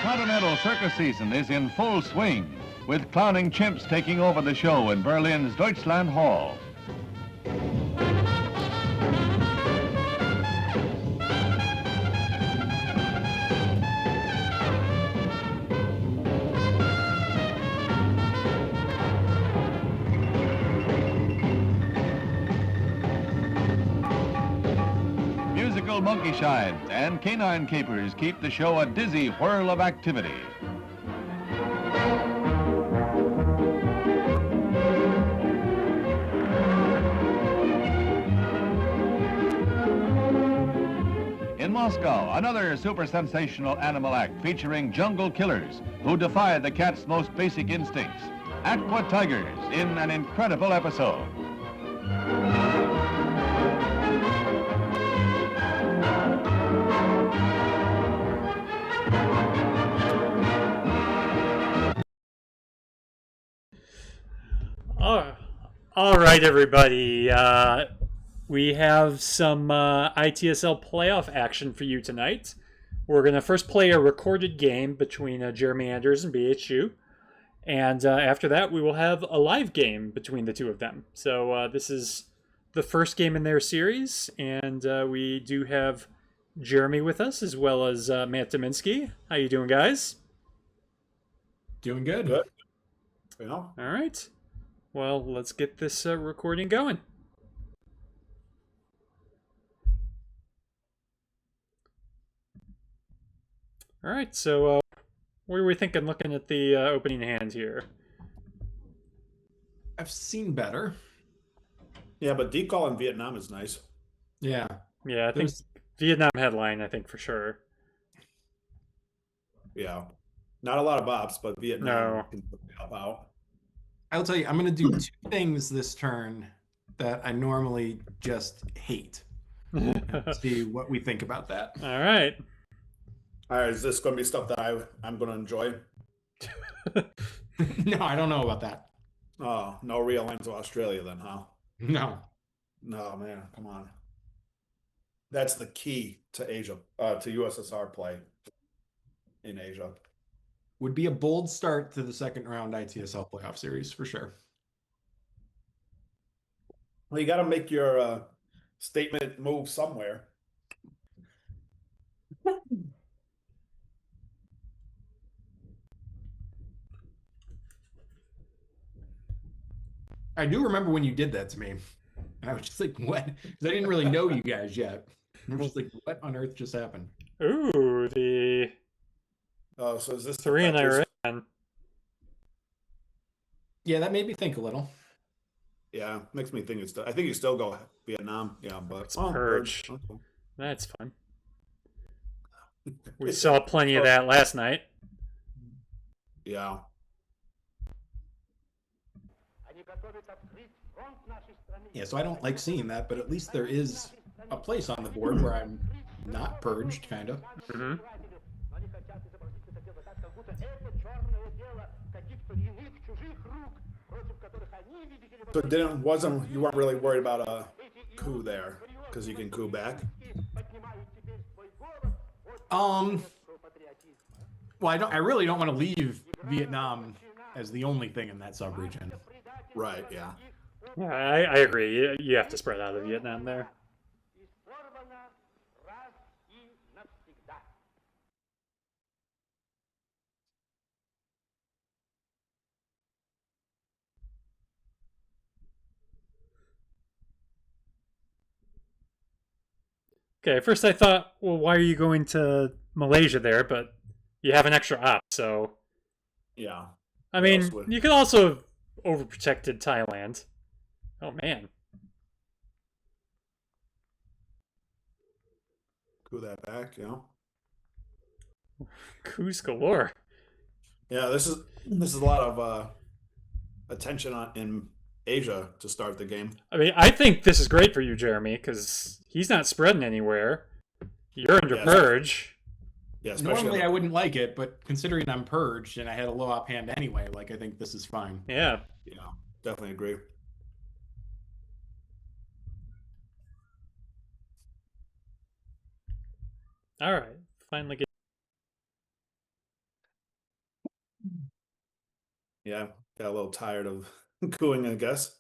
Continental circus season is in full swing, with clowning chimps taking over the show in Berlin's Deutschland Hall. Musical monkey shines and canine capers keep the show a dizzy whirl of activity. In Moscow, another super sensational animal act featuring jungle killers who defy the cat's most basic instincts. Aqua tigers in an incredible episode. All right, everybody. We have some ITSL playoff action for you tonight. We're going to first play a recorded game between Jeremy Anders and BHU. And after that, we will have a live game between the two of them. So this is the first game in their series. And we do have Jeremy with us, as well as Matt Dominski. How you doing, guys? Doing good. Good. Yeah. All right. Well, let's get this recording going. All right, so what are we thinking looking at the opening hand here? I've seen better. Yeah, but decal in Vietnam is nice. Yeah. Yeah, I think Vietnam headline, I think for sure. Yeah. Not a lot of bops, but Vietnam can help out. I'll tell you, I'm going to do two things this turn that I normally just hate. See what we think about that. All right. All right, is this going to be stuff that I'm going to enjoy? No, I don't know about that. Oh, no real lines of Australia then, huh? No. No, man, come on. That's the key to Asia, to USSR play in Asia. Would be a bold start to the second round ITSL playoff series for sure. Well, you got to make your statement move somewhere. I do remember when you did that to me. And I was just like, what? Because I didn't really know you guys yet. I was just like, what on earth just happened? Ooh, the Oh, so is this 3 in Iran? Yeah, that made me think a little. Yeah, makes me think I think you still go Vietnam. Yeah, but It's Purge. Okay. That's fun. We saw plenty of that last night. Yeah. Yeah, so I don't like seeing that, but at least there is a place on the board where I'm not purged, kind of. Mm-hmm. So you weren't really worried about a coup there because you can coup back? Well, I really don't want to leave Vietnam as the only thing in that sub-region. Right, yeah. Yeah, I agree. You have to spread out of Vietnam there. Okay, first I thought, well, why are you going to Malaysia there? But you have an extra op, so... Yeah. I mean, you could also have overprotected Thailand. Oh, man. Coup that back, you know? Coups galore. Yeah, this is a lot of attention in Asia to start the game. I mean, I think this is great for you, Jeremy, because he's not spreading anywhere. You're under purge. Yeah, normally I wouldn't like it, but considering I'm purged and I had a low op hand anyway, like I think this is fine. Yeah. Yeah, definitely agree. All right. Finally get. Yeah, got a little tired of cooing, I guess.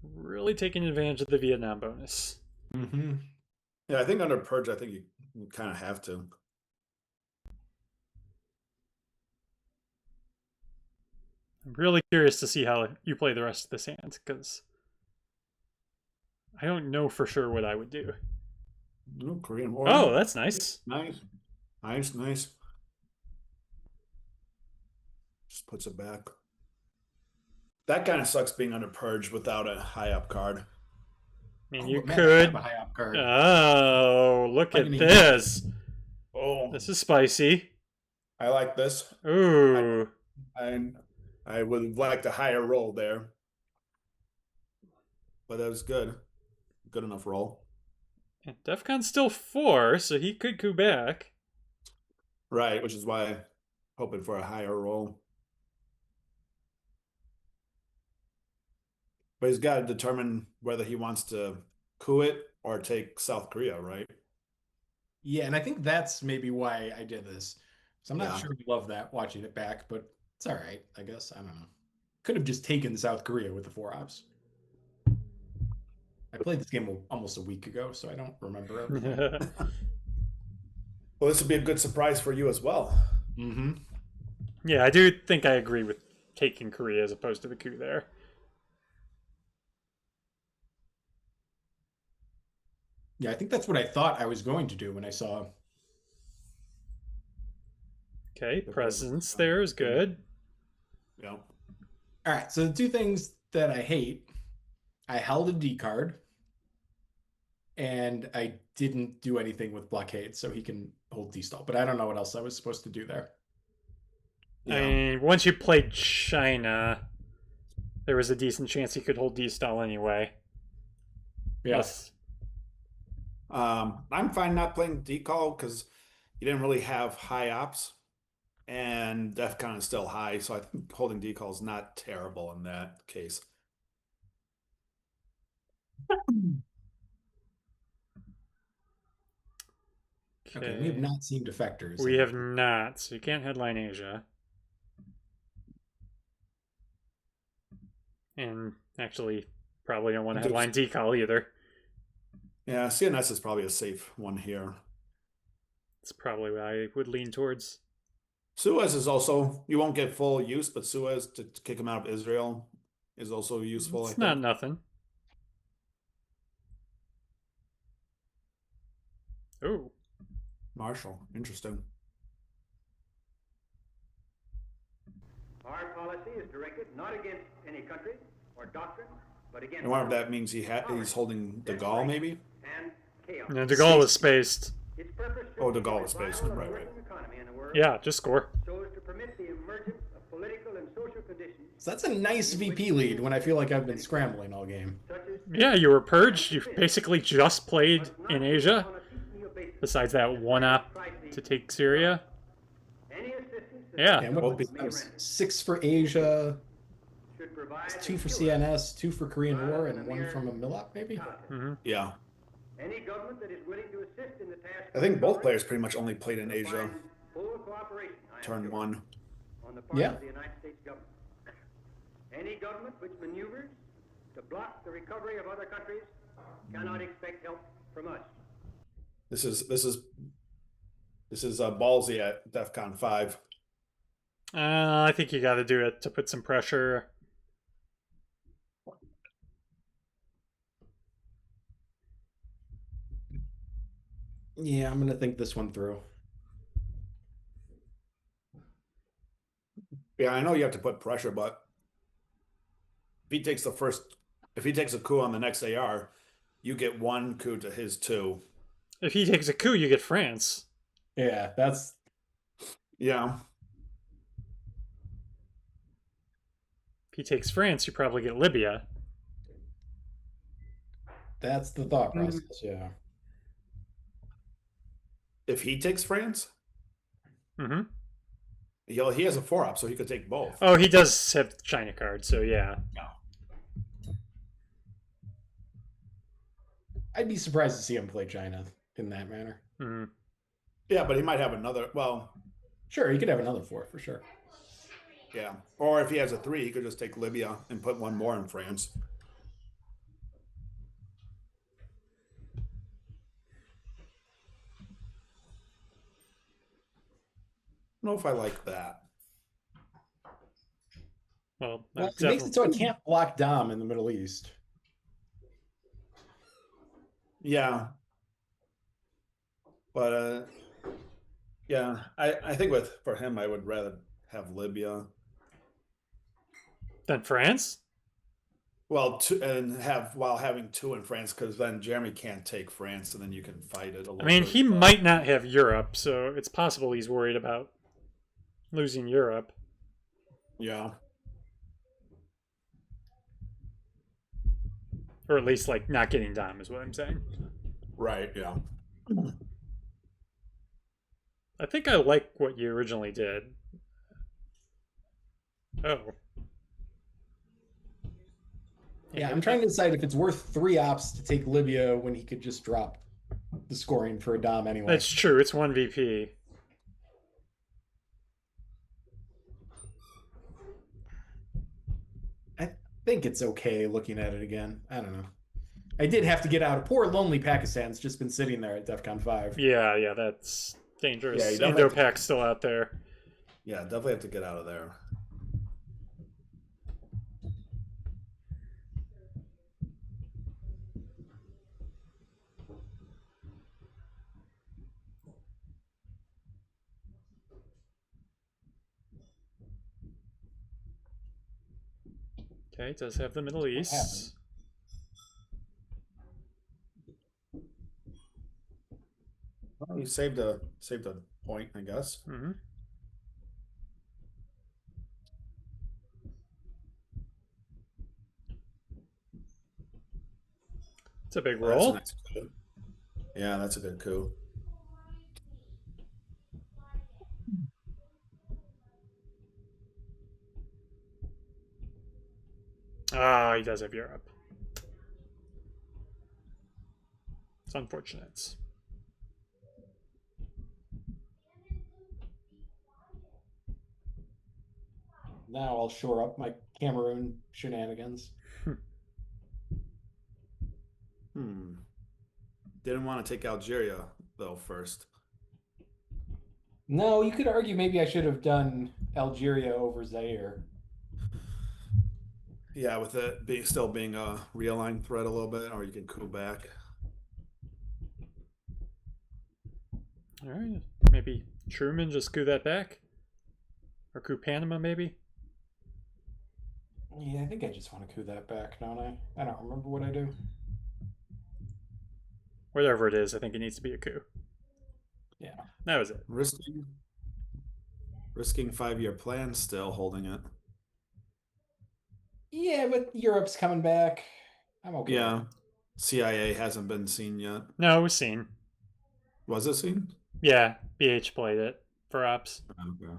Really taking advantage of the Vietnam bonus. Mm-hmm. Yeah, I think under purge, I think you kind of have to. I'm really curious to see how you play the rest of this hand, because I don't know for sure what I would do. No, Korean War. Oh, that's nice. Nice, nice, nice. Just puts it back. That kind of sucks being under purge without a high up card. I mean, Oh, you but man, I have could. a high up card. Oh, look Not at gonna this. Oh, This is spicy. I like this. Ooh. I would like a higher roll there, but that was good. Good enough roll. And DEFCON's still 4, so he could go back. Right, which is why I'm hoping for a higher roll. But he's got to determine whether he wants to coup it or take South Korea, right? Yeah, and I think that's maybe why I did this. So I'm not Yeah. sure I love that watching it back, but it's all right, I guess. I don't know. Could have just taken South Korea with the 4 ops. I played this game almost a week ago, so I don't remember everything. Well, this would be a good surprise for you as well. Mm-hmm. Yeah, I do think I agree with taking Korea as opposed to the coup there. Yeah, I think that's what I thought I was going to do when I saw. Okay, presence there is good. Yeah. All right, so the two things that I hate, I held a D card, and I didn't do anything with blockade, so he can hold D stall. But I don't know what else I was supposed to do there. I mean, once you played China, there was a decent chance he could hold D stall anyway. Yes. I'm fine not playing decal because you didn't really have high ops, and DEFCON is still high, so I think holding decal is not terrible in that case. Okay, we have not seen defectors. We have not, so you can't headline Asia. And actually, probably don't want to headline decal either. Yeah, CNS is probably a safe one here. It's probably what I would lean towards. Suez is also, you won't get full use, but Suez to kick him out of Israel is also useful. It's not nothing. Oh. Marshall, interesting. Our policy is directed not against any country or doctrine, but against. I wonder if that means he's holding De Gaulle, maybe? And chaos. No, De Gaulle is spaced. Its purpose Oh, De Gaulle is spaced. Right. economy in the world, Yeah, just score. so as to permit the emergence of political and social conditions So that's a nice VP lead when I feel like I've been scrambling all game. such as Yeah, you were purged. You basically just played in Asia. on a piecemeal basis. Besides that one op to take Syria. Any assistance that Yeah. And what that was 6 for Asia, should provide 2 for CNS, 2 for Korean War, and 1 from a Millop, maybe? Yeah. any government that is willing to assist in the task. I think both players pretty much only played in Asia. finds full cooperation, I am Turn sure, one. on the part Yeah. of the United States government. Any government which maneuvers to block the recovery of other countries cannot expect help from us. This is ballsy at DEFCON 5. I think you got to do it to put some pressure. Yeah, I'm gonna think this one through. Yeah, I know you have to put pressure, but if he takes a coup on the next AR, you get 1 coup to his 2. If he takes a coup, you get France. Yeah, that's Yeah. If he takes France, you probably get Libya. the thought process. Yeah. If he takes France, Mm-hmm. he has a 4-op, so he could take both. Oh, he does have the China card, so yeah. I'd be surprised to see him play China in that manner. Mm-hmm. Yeah, but he might have another. Well, Sure, he could have another 4 for sure. Yeah. Or if he has a 3, he could just take Libya and put one more in France. I don't know if I like that. Well, Well, that's it makes definitely. it so I can't block Dom in the Middle East. Yeah. But yeah, I think for him I would rather have Libya. Then France? Well, and have while having 2 in France, because then Jeremy can't take France, and then you can fight it a I little mean, bit. he might not have Europe, so it's possible he's worried about losing Europe. Yeah. Or at least, like, not getting Dom, is what I'm saying. Right. Yeah. I think I like what you originally did. Oh. Yeah, I'm trying to decide if it's worth 3 ops to take Libya when he could just drop the scoring for a Dom anyway. That's true. It's 1 VP. I think it's okay looking at it again. I don't know. I did have to get out. Poor lonely Pakistan's just been sitting there at DEF CON 5. Yeah, that's dangerous. Yeah, you definitely have to- Indo-Pac's still out there. Yeah, definitely have to get out of there. Okay, it does have the Middle happened? East. Well, you saved a point, I guess. Mm-hmm. It's a big Well, that's a roll. nice coup. Yeah, that's a good coup. Ah, he does have Europe. It's unfortunate. Now I'll shore up my Cameroon shenanigans. Didn't want to take Algeria though first. No, you could argue maybe I should have done Algeria over Zaire. Yeah, with it still being a realigned threat a little bit, or you can coup back. All right, maybe Truman just coup that back, or coup Panama maybe. Yeah, I think I just want to coup that back, don't I? I don't remember what I do. Whatever it is, I think it needs to be a coup. Yeah. That was it. Risking 5-year plans, still holding it. Yeah, but Europe's coming back. I'm okay. Yeah. CIA hasn't been seen yet. No, it was seen. Was it seen? Yeah, BH played it for ops. Okay.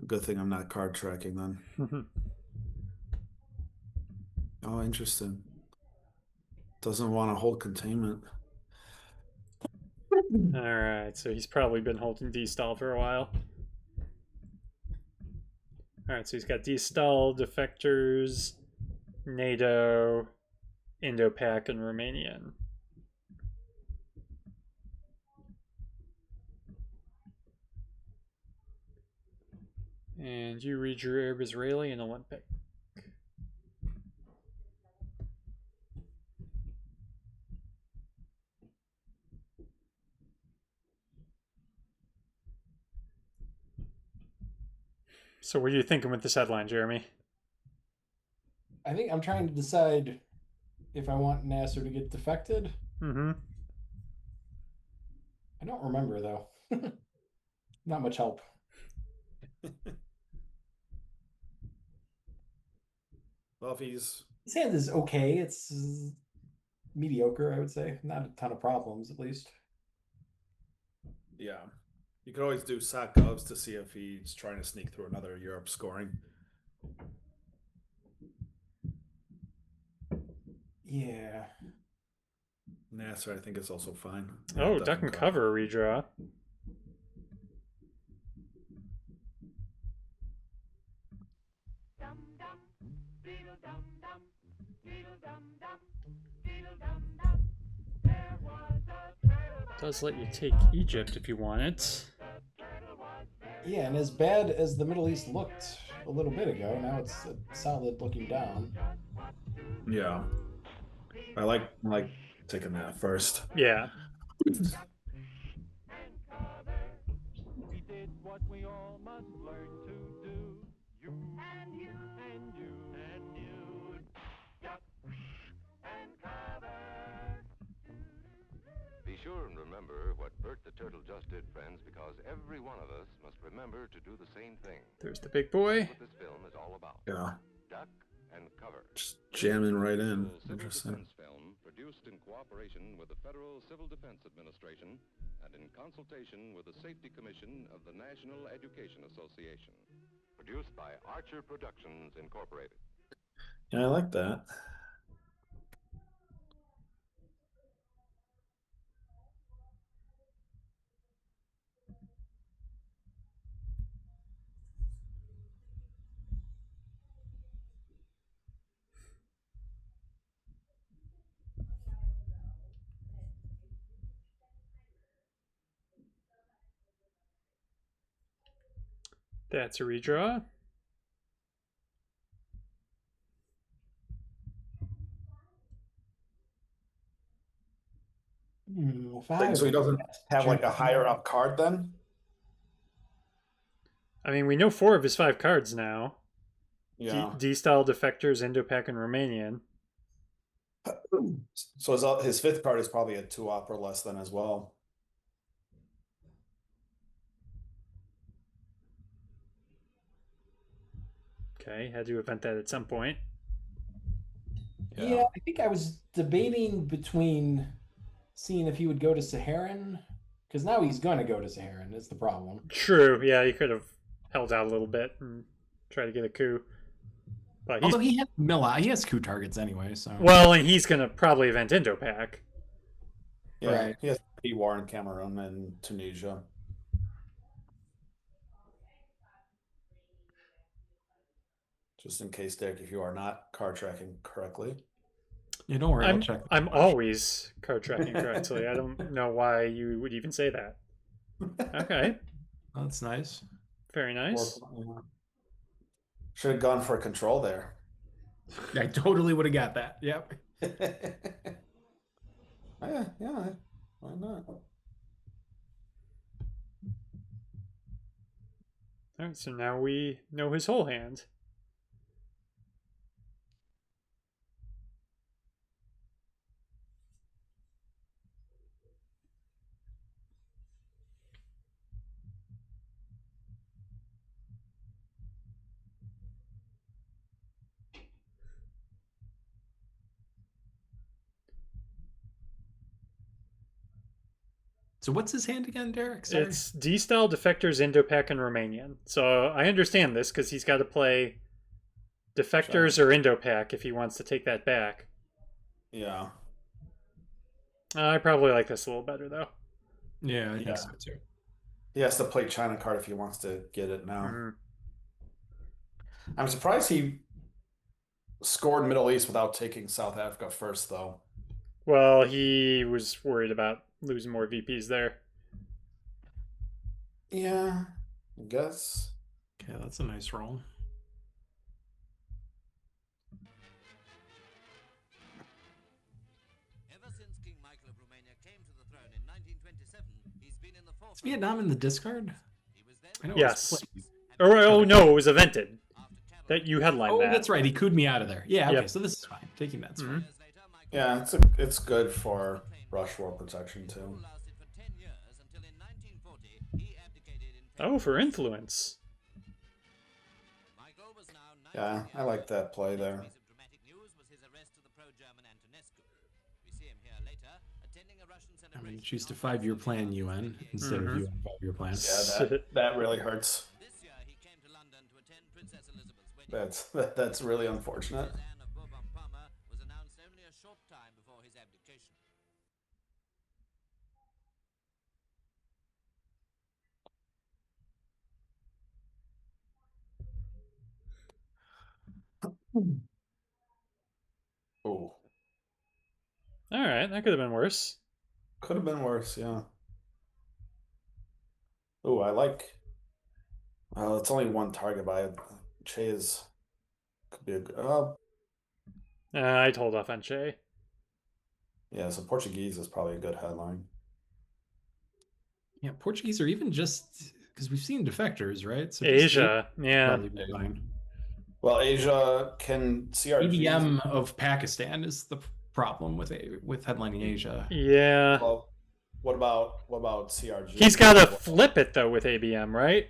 Good thing I'm not card tracking then. Oh, interesting. Doesn't want to hold containment. All right, so he's probably been holding D-stall for a while. All right, so he's got D-stall, defectors, NATO, Indo-Pac, and Romanian. And you read your Arab Israeli and Olympic. So what are you thinking with this headline, Jeremy? I think I'm trying to decide if I want Nasser to get defected. Mm-hmm. I don't remember though. Not much help. Well, if he's His hand is okay. It's mediocre, I would say. Not a ton of problems, at least. yeah, you could always do sock gloves to see if he's trying to sneak through another Europe scoring. Yeah. Nasser, I think, is also fine. Oh, duck and cover redraw. Does let you take Egypt if you want it. Yeah, and as bad as the Middle East looked a little bit ago, now it's a solid looking down. Yeah. I like taking that first. Yeah. We did what we all must learn to do. You and you and you and you. Duck and cover. Be sure and remember what Bert the Turtle just did, friends, because every one of us must remember to do the same thing. There's the big boy. That's what this film is all about. Yeah. Duck and cover. Just jamming right in. A civil Interesting. defense film produced in cooperation with the Federal Civil Defense Administration and in consultation with the Safety Commission of the National Education Association. Produced by Archer Productions Incorporated. Yeah, I like that. That's a redraw. So he doesn't have like a higher up card then? I mean, we know 4 of his 5 cards now. Yeah. D-style defectors, Indo-Pak, and Romanian. So his fifth card is probably a 2-op or less then as well. Okay, had to event that at some point. Yeah, I think I was debating between seeing if he would go to Saharan, because now he's going to go to Saharan, is the problem. True, yeah, he could have held out a little bit and tried to get a coup. But Although he has coup targets anyway, so. Well, and he's going to probably event Indo-Pak. Yeah, Right. he has war in Cameroon and Tunisia. Just in case, Derek, if you are not card tracking correctly. Yeah, don't worry, I'll check. I'm always card tracking correctly. I don't know why you would even say that. Okay. That's nice. Very nice. Should have gone for a control there. I totally would have got that. Yep. Yeah, why not? All right, so now we know his whole hand. So what's his hand again, Derek? Sorry. It's D-style defectors, Indo-Pak, and Romanian. So I understand this because he's got to play defectors or Indo-Pak if he wants to take that back. Yeah. I probably like this a little better, though. Yeah, I think so too. He has to play China card if he wants to get it now. Mm-hmm. I'm surprised he scored Middle East without taking South Africa first, though. Well, he was worried about losing more VPs there. Yeah, I guess. Okay, that's a nice roll. Ever since King Michael of Romania came to the throne in 1927, he's been in the forefront. Is Vietnam in the discard? He was then I know Yes. it was Oh, no, it was evented. That you headlined Oh, that. that's right. He cooed me out of there. Yeah, okay, Yep. so this is fine. Taking that's Mhm. fine. Yeah, it's good for rush war protection too. lasted for 10 years until in 1940 he abdicated in Oh, for influence. Michael was now Yeah, I like that play there. piece of dramatic news was his arrest of the pro-German Antonescu. We see him here later attending a Russian I celebration. mean, choose to 5-year plan UN instead of UN 5-year plan. Yeah, that really hurts. This year he came to London to attend Princess Elizabeth's wedding. That's really unfortunate. Anne of Bourbon-Parma was announced only a short time before his abdication. Oh, All right, that could have been worse. Could have been worse, yeah. Oh, I like. It's only one target, but Che is could be a good. I'd hold off on Shea. Yeah, so Portuguese is probably a good headline. Yeah, Portuguese or even just because we've seen defectors, right? So just Asia, yeah. probably be fine. Well, Asia can CRG. ADM of Pakistan is the problem with headlining Asia. Yeah. Well, what about CRG? He's got to flip it, though, with ABM, right?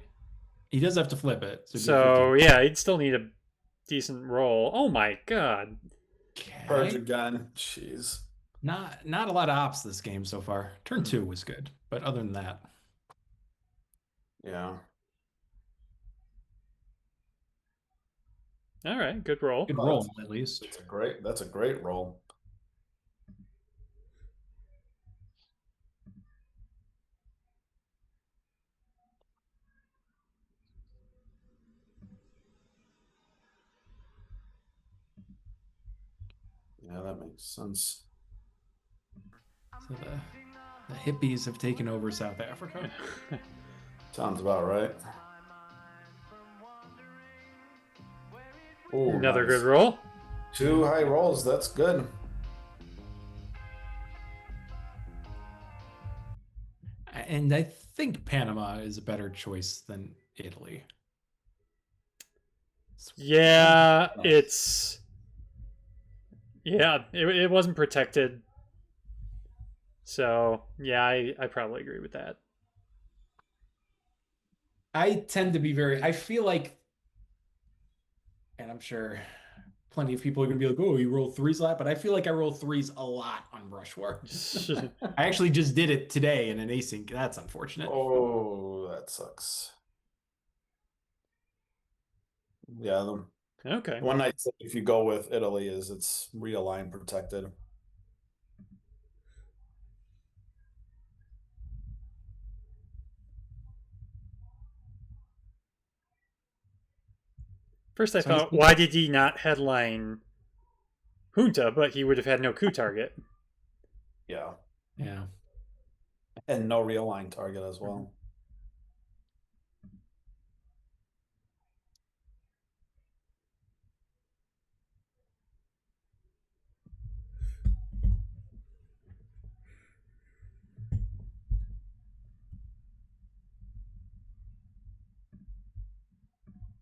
He does have to flip it. So, yeah, he'd still need a decent roll. Oh, my God. Purge Okay. again. Jeez. Not a lot of ops this game so far. Turn 2 was good, but other than that, Yeah. All right, good roll. good roll at least. That's a great roll. Yeah, that makes sense. So the hippies have taken over South Africa. Sounds about right. Ooh, Another nice. good roll. 2 high rolls. That's good. And I think Panama is a better choice than Italy. Yeah, it's... Yeah, it wasn't protected. So, yeah, I probably agree with that. I tend to be I feel like, and I'm sure plenty of people are going to be like, oh, you roll 3s a lot, but I feel like I roll 3s a lot on Rush War. I actually just did it today in an async. That's unfortunate. Oh, that sucks. Yeah, Okay. one night if you go with Italy is it's realign protected. First I thought, why did he not headline Junta, but he would have had no coup target. Yeah. Yeah. And no realign target as well.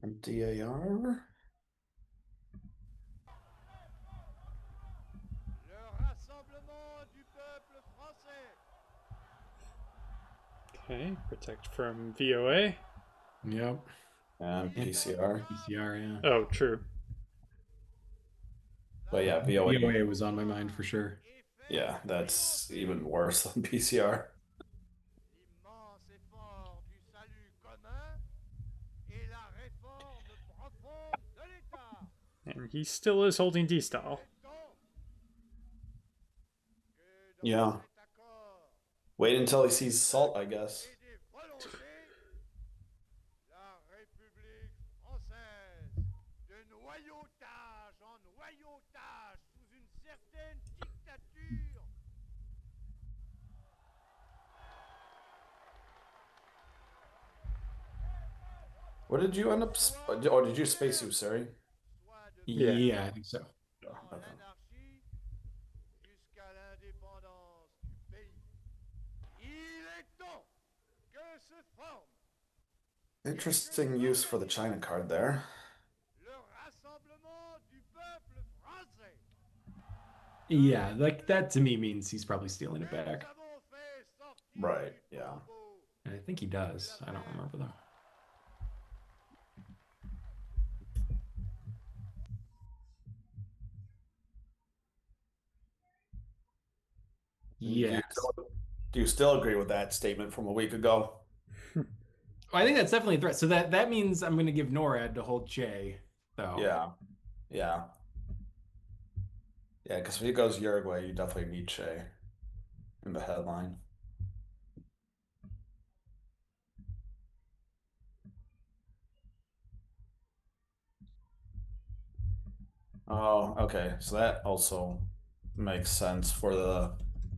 And DAR. Okay, protect from VOA. Yep. And PCR. PCR, yeah. Oh, true. But yeah, VOA. VOA was on my mind for sure. Yeah, that's even worse than PCR. And he still is holding D-style. Yeah. Wait until he sees salt, I guess. What did you end up? Oh, did you space Usuri? Yeah, I think so. Okay. Interesting use for the China card there. Yeah, like that to me means he's probably stealing it back. Right, yeah. And I think he does. I don't remember though. Yeah. Do you still agree with that statement from a week ago? I think that's definitely a threat. So that means I'm going to give NORAD to hold Che, though. Yeah. Yeah. Yeah, because if he goes Uruguay, you definitely need Che in the headline. Oh, okay. So that also makes sense for the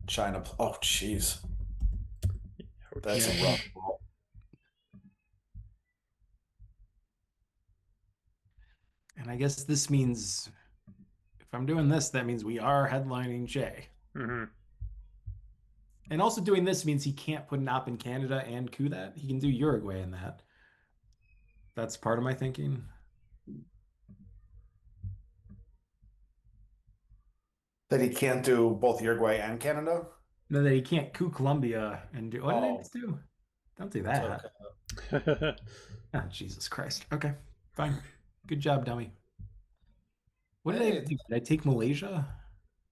China. Oh, jeez. That's Ouch. a rough roll. And I guess this means if I'm doing this, that means we are headlining Jay. Mm-hmm. And also doing this means he can't put an op in Canada and coup that. He can do Uruguay in that. That's part of my thinking. That he can't do both Uruguay and Canada? No, that he can't coup Colombia and do. What did I Oh, just do? Don't do that's that. okay. Oh, Jesus Christ. Okay, fine. Good job, dummy. What did I Hey, do? Did I take Malaysia?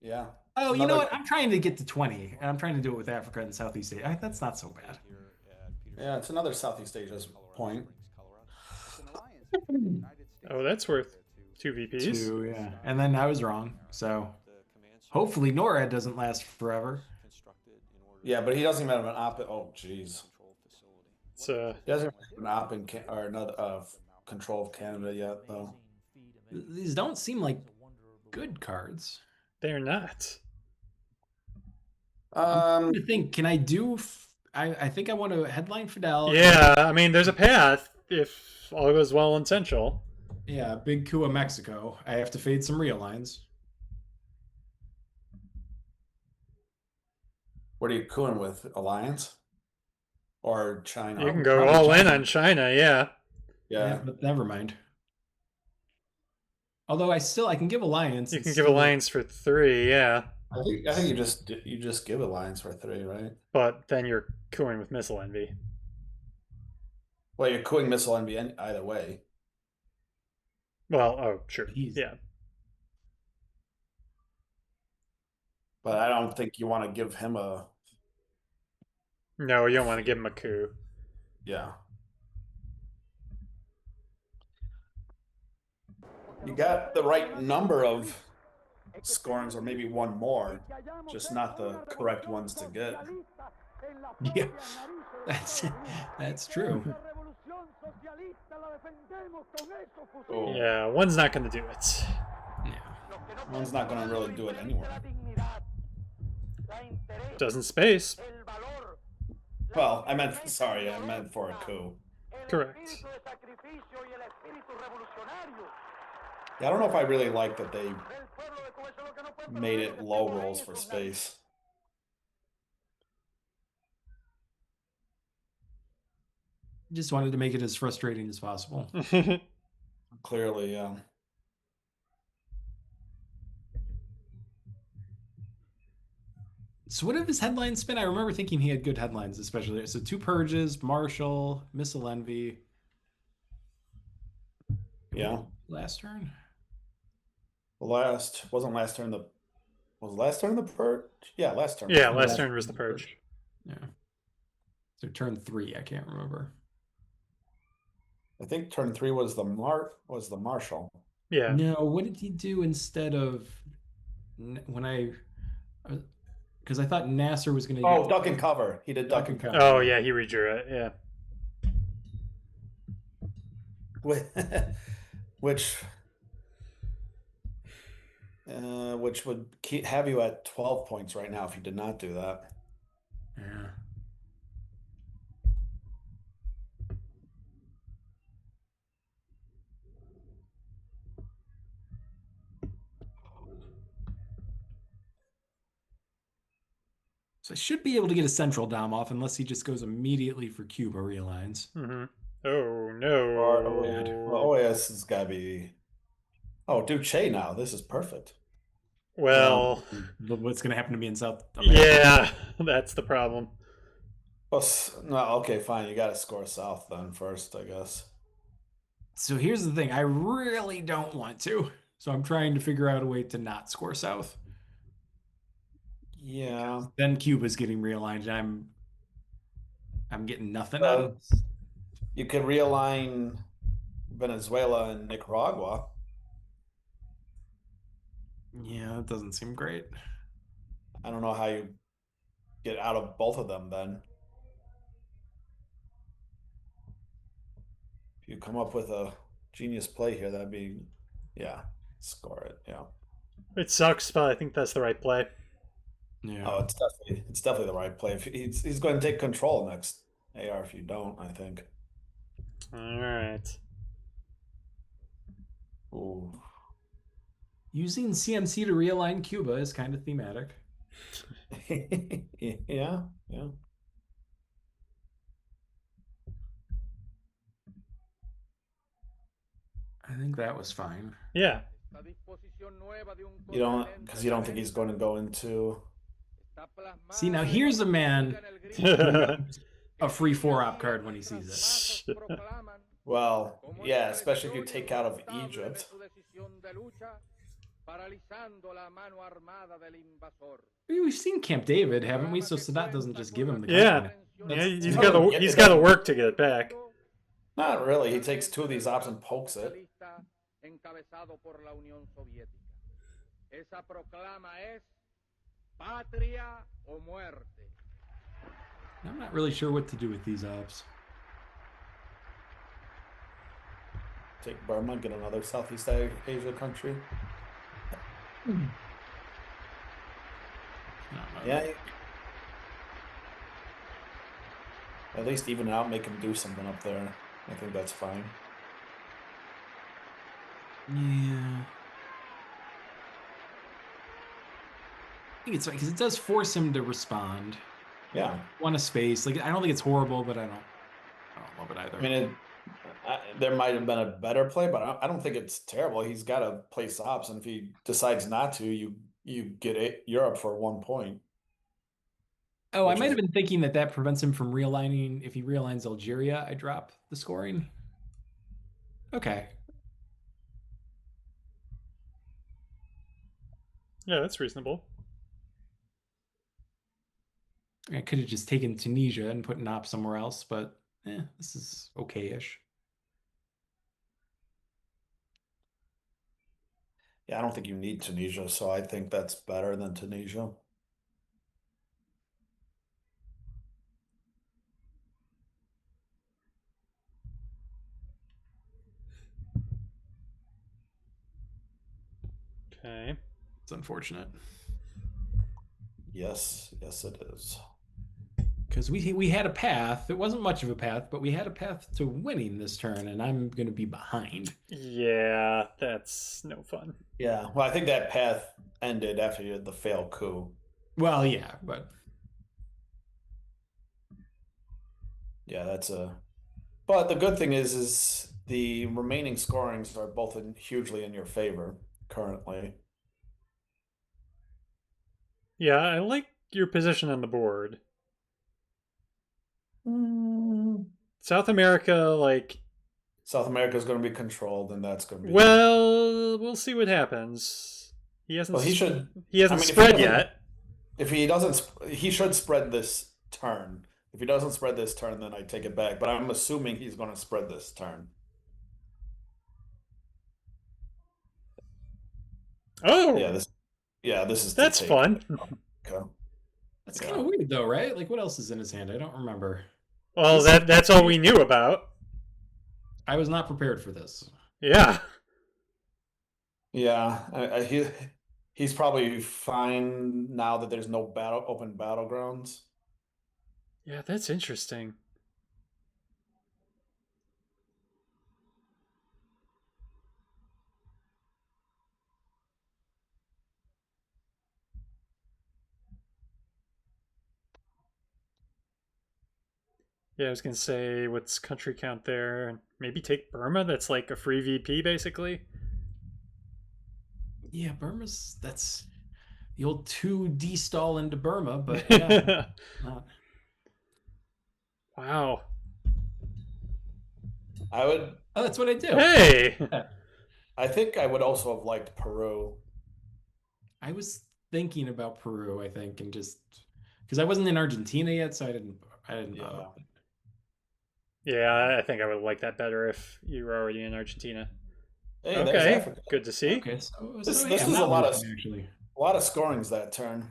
yeah. Oh, you know Another. what? I'm trying to get to 20, and I'm trying to do it with Africa and Southeast Asia. That's not so bad. Yeah, it's another Southeast Asia's point. Oh, that's worth 2 VPs. Two, yeah. And then I was wrong. So hopefully NORAD doesn't last forever. Yeah, but he doesn't even have an op. Oh, jeez. It's He doesn't have an op in or another control of Canada yet, though. These don't seem like good cards. they're not. I think, can I do? I think I want to headline Fidel. Yeah, I mean, there's a path if all goes well in Central. Yeah, big coup of Mexico. I have to fade some real lines. What are you cooing with? Alliance? Or China? You can go probably all in China. on China, yeah. Yeah. But never mind. Although I can give alliance. You It's can give still- Alliance for 3, yeah. I think you just give Alliance for 3, right? But then you're cooing with Missile Envy. Well, you're cooing missile envy either way. Well, oh, sure. He's- Yeah. But I don't think you want to give him a No, you don't want to give him a coup. yeah. You got the right number of scorings, or maybe one more, just not the correct ones to get. Yeah, that's true. Oh, Yeah, one's not going to do it. Yeah. one's not going to really do it anyway. Doesn't space. Well, I meant for a coup. Correct. Yeah, I don't know if I really like that they made it low rolls for space. Just wanted to make it as frustrating as possible. Clearly, yeah. So what did his headlines spin? I remember thinking he had good headlines, especially. So 2 purges, Marshall, Missile Envy. Yeah. Last turn? Wasn't last turn was last turn the purge? Yeah, last turn. Yeah, last turn was the purge. Yeah. So turn 3, I can't remember. I think turn 3 was the Marshall. Yeah. No, what did he do instead of because I thought Nasser was going to. Oh, duck and cover. He did duck and cover. Oh, yeah, he redrew it. Yeah. Which would have you at 12 points right now if you did not do that. Yeah. So I should be able to get a central dom off unless he just goes immediately for Cuba realigns. Mm-hmm. Oh, no. Well, OAS has got to be. Oh, do Che now. This is perfect. Well, what's going to happen to me in South America? Yeah, that's the problem. Well, no, okay, fine. You got to score south then first, I guess. So here's the thing. I really don't want to. So I'm trying to figure out a way to not score south. Yeah. Then Cuba's getting realigned, and I'm getting nothing out of this. You could realign Venezuela and Nicaragua. Yeah, that doesn't seem great. I don't know how you get out of both of them then. If you come up with a genius play here, that'd be, yeah, score it, yeah. It sucks, but I think that's the right play. Yeah. Oh, it's definitely the right play. If he's going to take control next AR if you don't, I think. All right. Ooh. Using CMC to realign Cuba is kind of thematic. Yeah, yeah. I think that was fine. Yeah. Because you don't think he's going to go into. See, now here's a man who needs a free 4-op card when he sees it. Well, yeah, especially if you take out of Egypt. We've seen Camp David, haven't we? So Sadat doesn't just give him the country. Yeah. Now. Yeah, doesn't he's it got to doesn't- work to get it back. Not really. He takes two of these ops and pokes it. I'm not really sure what to do with these ops. Take Burma, get another Southeast Asia country. Yeah. At least even out, make him do something up there. I think that's fine. Yeah. I think it's right because it does force him to respond. Yeah. Want a space. Like I don't think it's horrible, but I don't love it either. I mean, there might have been a better play, but I don't think it's terrible. He's got to play stops, and if he decides not to, you get Europe for 1 point. Oh, I which might is- have been thinking that prevents him from realigning. If he realigns Algeria, I drop the scoring. Okay. Yeah, that's reasonable. I could have just taken Tunisia and put an op somewhere else, but this is okay-ish. Yeah, I don't think you need Tunisia, so I think that's better than Tunisia. Okay. It's unfortunate. Yes, yes, it is. Because we had a path. It wasn't much of a path, but we had a path to winning this turn, and I'm going to be behind. Yeah, that's no fun. Yeah, well, I think that path ended after you had the failed coup. Well, yeah, but Yeah, that's a. But the good thing is the remaining scorings are both hugely in your favor currently. Yeah, I like your position on the board. South America, like, South America is going to be controlled, and that's going to be. well, we'll see what happens. He hasn't. Well, he should. He hasn't I mean, spread yet. If he doesn't, he should spread this turn. If he doesn't spread this turn, then I take it back. But I'm assuming he's going to spread this turn. Oh, Yeah, this is the that's take. fun. Okay. that's kind of weird, though, right? Like, what else is in his hand? I don't remember. Well, that's all we knew about. I was not prepared for this. Yeah. Yeah, he's probably fine now that there's no open battlegrounds. Yeah, that's interesting. Yeah, I was gonna say, what's country count there? Maybe take Burma. That's like a free VP, basically. Yeah, that's the old 2D stall into Burma, but yeah. Wow. I would. Oh, that's what I do. Hey. I think I would also have liked Peru. I was thinking about Peru, I think, and just because I wasn't in Argentina yet, so I didn't. Yeah. Yeah, I think I would like that better if you were already in Argentina. Hey, there's Okay, Africa. good to see. Okay, This so, was I'm a not lot of losing, actually. A lot of scorings that turn.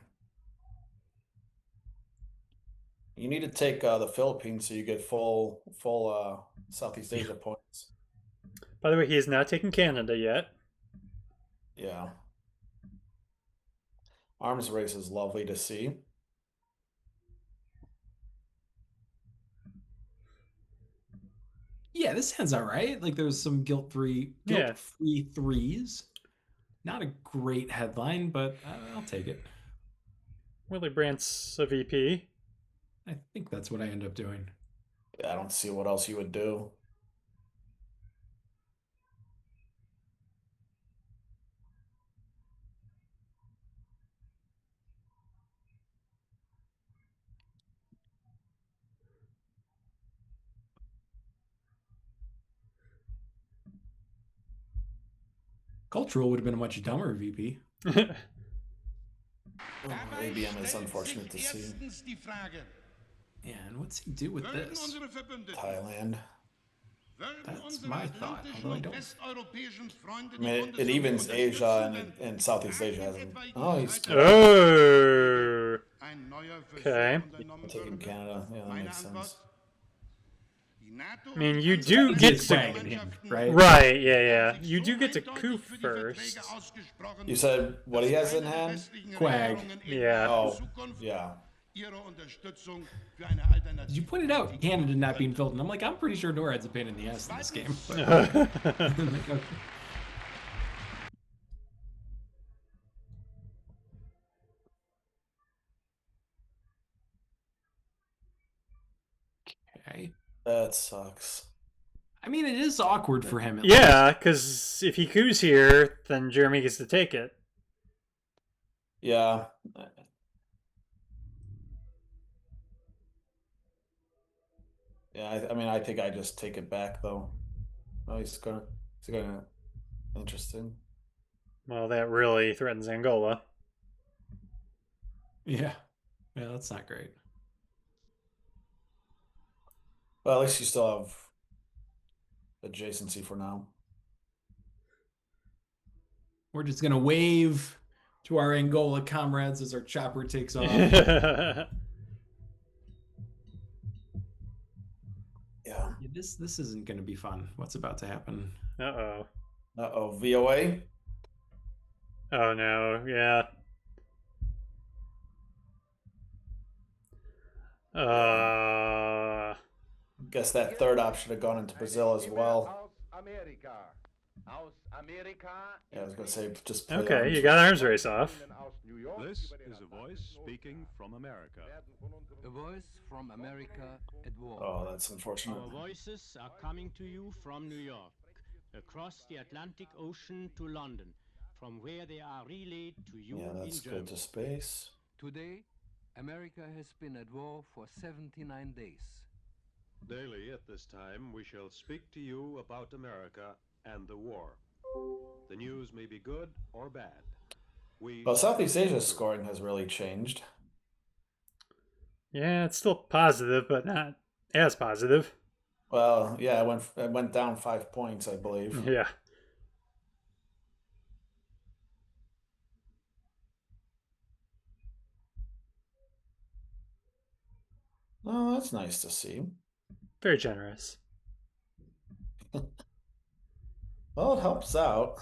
You need to take the Philippines so you get full Southeast Asia points. By the way, he has not taken Canada yet. Yeah. Arms race is lovely to see. Yeah, this hand's all right. Like there's some guilt-free threes. Not a great headline, but I'll take it. Willie Brandt's a VP. I think that's what I end up doing. Yeah, I don't see what else you would do. Cultural would have been a much dumber VP. Oh, ABM is unfortunate to see. Yeah, and what's he do with this? Thailand. That's my thought, although I don't. I mean, it evens Asia and Southeast Asia hasn't. Oh, he's Oh. Okay. taking Canada. Yeah, that makes sense. I mean, you do get to... him, right? Right, yeah. You do get to coup first. You said what he has in hand? Quag. Yeah. Oh, yeah. You pointed out Canada not being filled, and I'm like, I'm pretty sure NORAD's a pain in the ass in this game. Okay. That sucks. I mean, it is awkward for him. Yeah, because if he coups here, then Jeremy gets to take it. Yeah. Yeah, I mean, I think I just take it back though. Oh, he's gonna. Interesting. Well, that really threatens Angola. Yeah, that's not great. Well, at least you still have adjacency for now. We're just gonna wave to our Angola comrades as our chopper takes off. Yeah. This isn't gonna be fun. What's about to happen? Uh-oh. Uh-oh, VOA? Oh, no. Yeah. Guess that third option had gone into Brazil as well. Yeah, I was gonna say just play Okay, arms. you got arms race off. This is a voice speaking from America. A voice from America at war. Oh, that's unfortunate. Our voices are coming to you from New York, across the Atlantic Ocean to London, from where they are relayed to you Yeah, that's in Germany. good to space. Today, America has been at war for 79 days. Daily at this time, we shall speak to you about America and the war. The news may be good or bad. Well, Southeast Asia's scoring has really changed. Yeah, it's still positive, but not as positive. Well, yeah, it went down 5 points, I believe. Yeah. Oh, that's nice to see. Very generous. Well, it helps out.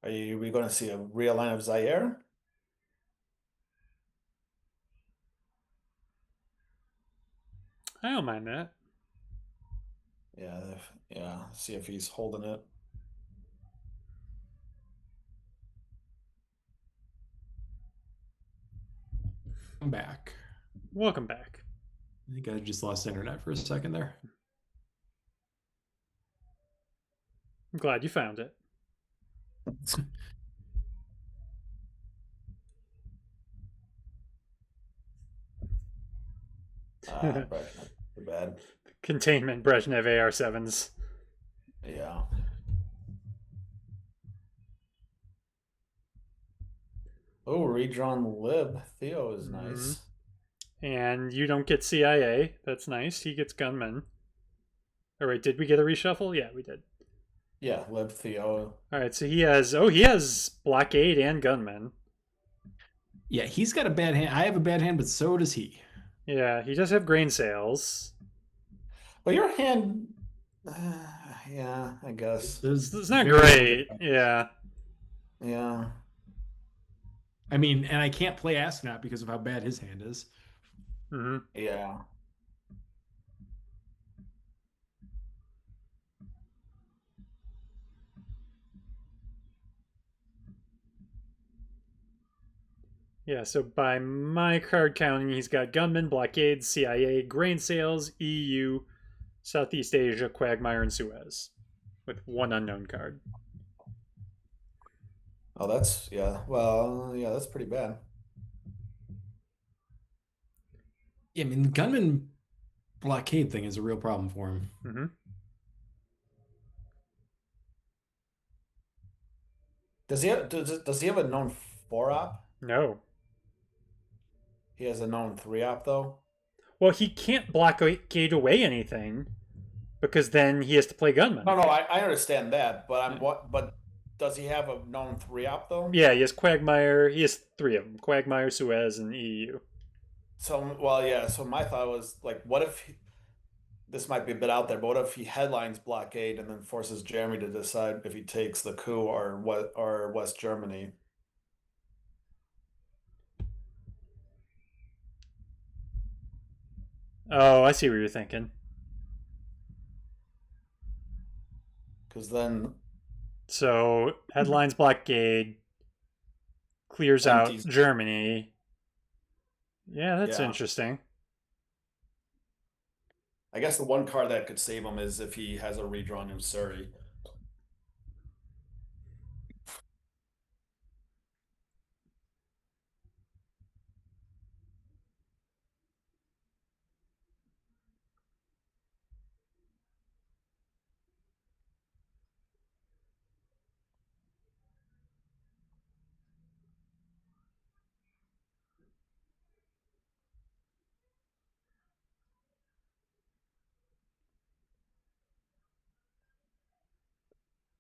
Are we going to see a real line of Zaire? I don't mind that. Yeah, yeah. See if he's holding it. I'm back. Welcome back. I think I just lost internet for a second there. I'm glad you found it. Brezhnev, too bad. Containment Brezhnev AR-7s. Yeah. Oh, redrawn lib. Theo is nice. And you don't get CIA. That's nice. He gets gunmen. All right, did we get a reshuffle? Yeah, we did. Yeah, Lib Theo. All right, so he has blockade and gunman. Yeah, he's got a bad hand. I have a bad hand, but so does he. Yeah, he does have grain sales. Well, your hand, yeah, I guess. It's not great. Yeah. Yeah. I mean, and I can't play Astronaut because of how bad his hand is. Mm-hmm. Yeah. Yeah, so by my card counting, he's got gunman, blockade, CIA, grain sales, EU, Southeast Asia, Quagmire, and Suez, with one unknown card. Oh, that's, yeah. Well, yeah, that's pretty bad. Yeah, I mean, the gunman blockade thing is a real problem for him. Mm-hmm. Does he have a known 4-op? No. He has a known 3-op though? Well, he can't blockade away anything because then he has to play gunman. No, I understand that, but but does he have a known 3-op though? Yeah, he has Quagmire. He has three of them: Quagmire, Suez, and EU. So, well, yeah. So my thought was like, what if this might be a bit out there, but what if he headlines blockade and then forces Jeremy to decide if he takes the coup or what or West Germany? Oh, I see what you're thinking. Because then, So headlines blockade clears out Empties. Germany. Yeah, that's Yeah. interesting. I guess the one card that could save him is if he has a redrawn in Surrey.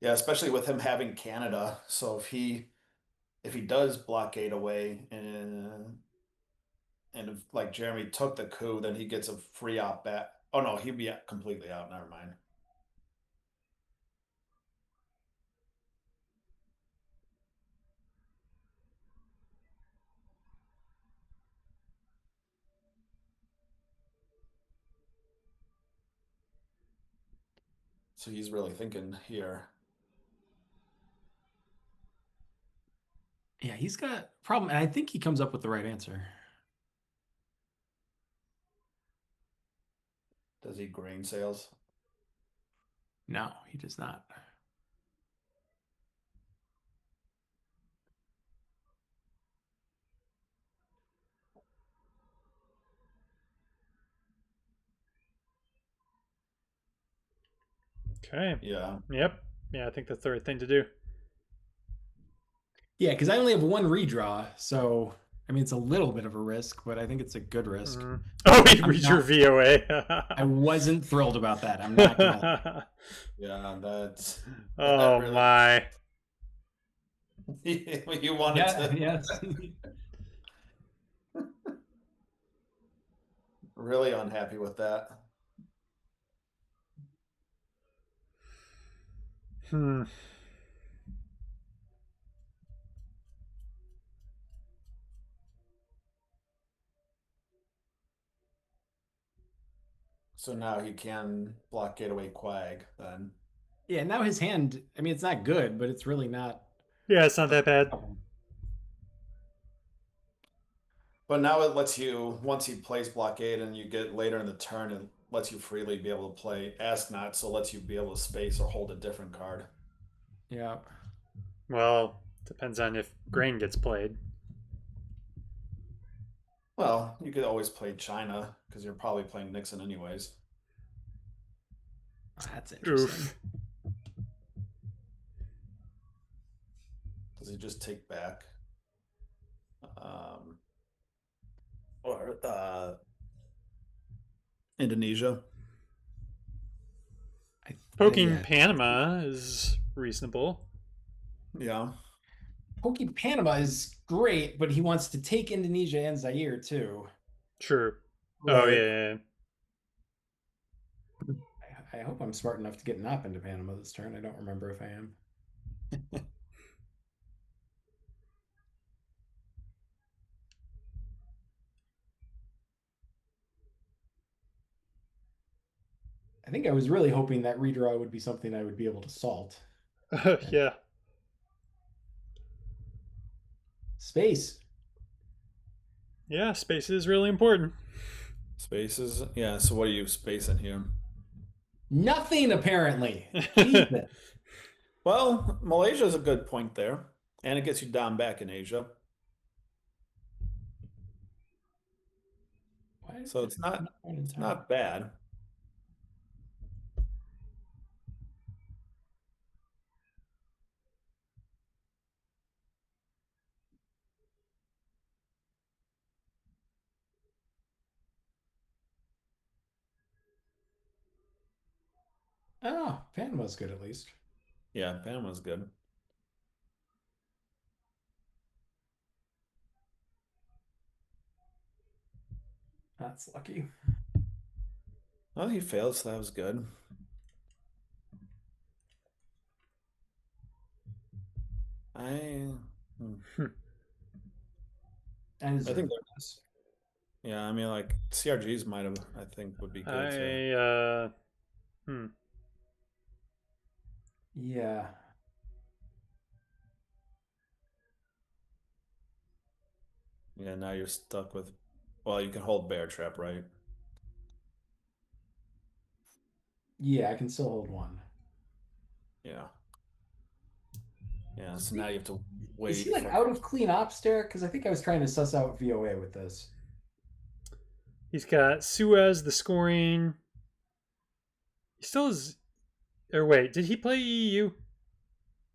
Yeah, especially with him having Canada. So if he does blockade away and if like Jeremy took the coup, then he gets a free op back. Oh no, he'd be completely out. Never mind. So he's really thinking here. Yeah, he's got a problem, and I think he comes up with the right answer. Does he grain sales? No, he does not. Okay. Yeah. Yep. Yeah, I think that's the right thing to do. Yeah, because I only have one redraw, so I mean it's a little bit of a risk, but I think it's a good risk. Oh, he I'm read your not- VOA. I wasn't thrilled about that. I'm not gonna. Yeah, that's Oh really- my. you wanted Yeah, to yes. really unhappy with that. Hmm. So now he can block Gateway Quag then. Yeah, now his hand. I mean, it's not good, but it's really not. Yeah, it's not that bad. But now it lets you, once he plays blockade and you get later in the turn, it lets you freely be able to play Ask Not, so it lets you be able to space or hold a different card. Yeah. Well, depends on if grain gets played. Well, you could always play China, because you're probably playing Nixon anyways. That's interesting. Oof. Does he just take back? Or Indonesia? Poking Yeah. Panama is reasonable. Yeah. Poking Panama is great, but he wants to take Indonesia and Zaire too. True. Oh, Right. yeah. I hope I'm smart enough to get an op into Panama this turn. I don't remember if I am. I think I was really hoping that redraw would be something I would be able to salt. Yeah. Space. Yeah, space is really important. Spaces. Yeah. So what are you spacing here? Nothing, apparently. Jesus. Well, Malaysia is a good point there, and it gets you down back in Asia. Why So it's not bad. Oh, Panama's good at least. Yeah, Panama's good. That's lucky. Oh, he failed, so that was good. I I think this. yeah, I mean like CRGs might have I think would be good too. Yeah. Yeah, now you're stuck with well, you can hold bear trap, right? Yeah, I can still hold one. Yeah. Yeah, so now you have to wait. Is he like out of clean ops there? Because I think I was trying to suss out VOA with this. He's got Suez, the scoring. He still has. Or wait, did he play EU?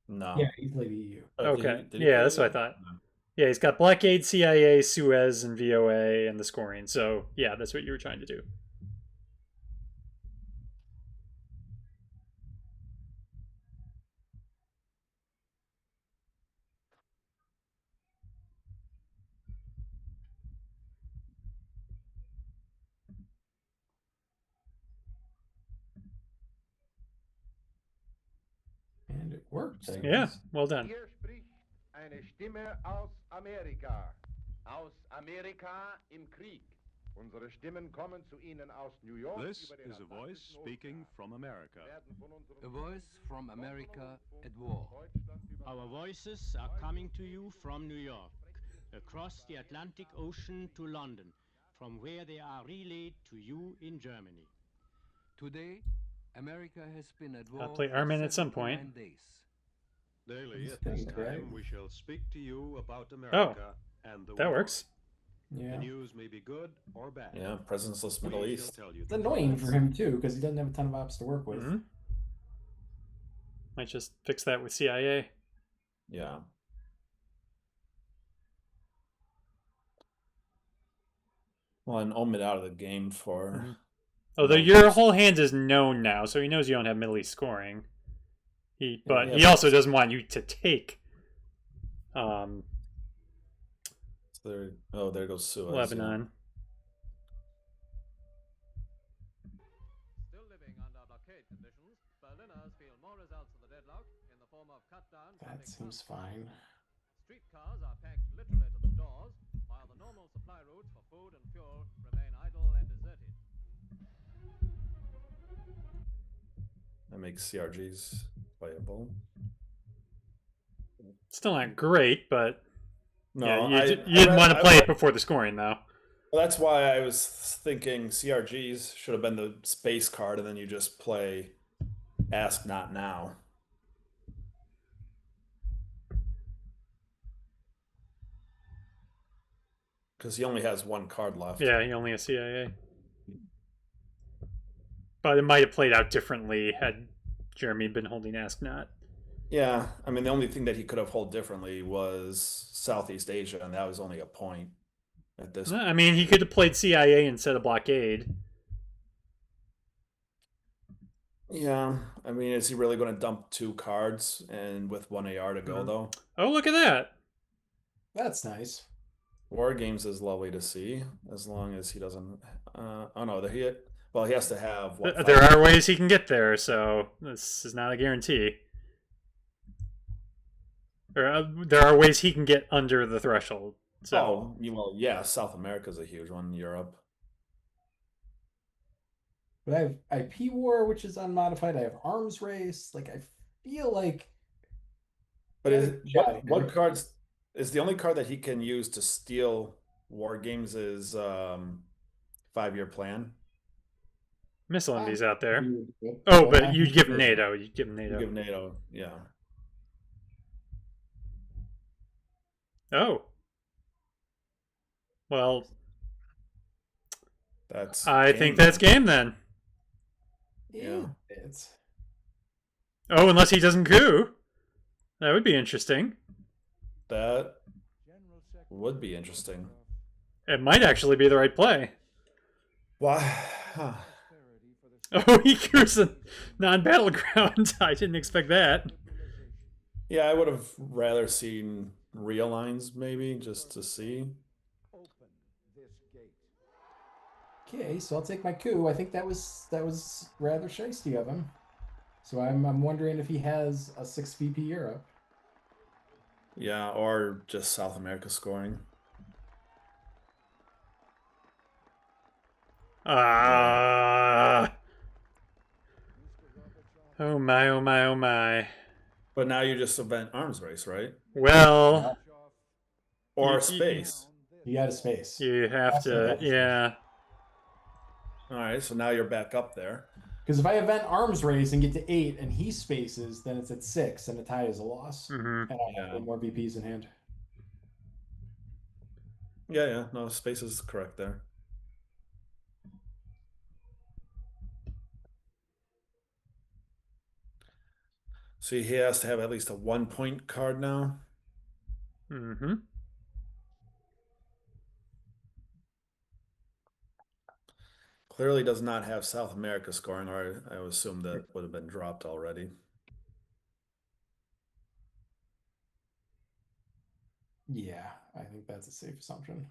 No. Yeah, he played EU. Okay. Yeah, that's what I thought. No. Yeah, he's got Blockade, CIA, Suez, and VOA, and the scoring. So, yeah, that's what you were trying to do. And it worked, I guess. Yeah, well done. Hier spricht eine Stimme aus Amerika. Aus Amerika im Krieg. Unsere Stimmen kommen zu Ihnen aus New York. This is a voice speaking from America. A voice from America at war. Our voices are coming to you from New York, across the Atlantic Ocean to London, from where they are relayed to you in Germany. Today, America has been at war I'll play Armin at some point. 79 days. Daily at this time, we shall speak to you about America and the that war. works. The Yeah. news may be good or bad. Yeah, presenceless Middle We East. shall tell you It's the annoying truth. for him too, because he doesn't have a ton of ops to work with. Mm-hmm. Might just fix that with CIA. Yeah. Well, and Omid out of the game for. Mm-hmm. Although your whole hand is known now, so he knows you don't have Middle East scoring. But he also doesn't want you to take. So there goes Suez. Lebanon. Still living under blockade conditions, Berliners feel more results of the deadlock in the form of cut down. That seems fine. Streetcars are packed literally to the doors, while the normal supply routes for food and fuel remain idle and deserted. That makes CRGs playable. Still not great, but No, yeah, you didn't want to play it before the scoring, though. Well, that's why I was thinking CRGs should have been the space card, and then you just play Ask Not Now. Because he only has one card left. Yeah, he only has CIA. But it might have played out differently had Jeremy been holding Ask Not. Yeah, I mean, the only thing that he could have held differently was Southeast Asia, and that was only a point at this point. I mean, he could have played CIA instead of Blockade. Yeah, I mean, is he really going to dump 2 cards and with 1 AR to go though? Oh, look at that. That's nice. War Games is lovely to see as long as he doesn't. Oh no, well, he has to have what? There 5 are ways he can get there, so this is not a guarantee. Or there are ways he can get under the threshold. So. Oh, well, yeah, South America's a huge one. Europe. But I have IP War, which is unmodified. I have Arms Race. Like, I feel like. But what cards is the only card that he can use to steal War Games is 5-year plan? Missile Envy's out there. Oh, but you'd give him NATO. You'd give him NATO. You give NATO, yeah. Oh. Well, I think that's game then. Yeah. Oh, unless he doesn't coup. That would be interesting. That would be interesting. It might actually be the right play. Why? Huh. Oh, he coups a non-battleground. I didn't expect that. Yeah, I would have rather seen real lines maybe just to see. Okay, so I'll take my coup. I think that was rather shisty of him. So I'm wondering if he has a 6 VP Europe. Yeah, or just South America scoring. Ah. Oh my, oh my, oh my. But now you just event Arms Race, right? Well. Or space. You got a space. You have to, yeah. All right, so now you're back up there. Because if I event Arms Race and get to 8 and he spaces, then it's at 6 and a tie is a loss. Mm-hmm. And I have more VPs in hand. Yeah, no, space is correct there. See, he has to have at least a 1-point card now. Mm-hmm. Clearly does not have South America scoring, or I would assume that would have been dropped already. Yeah, I think that's a safe assumption.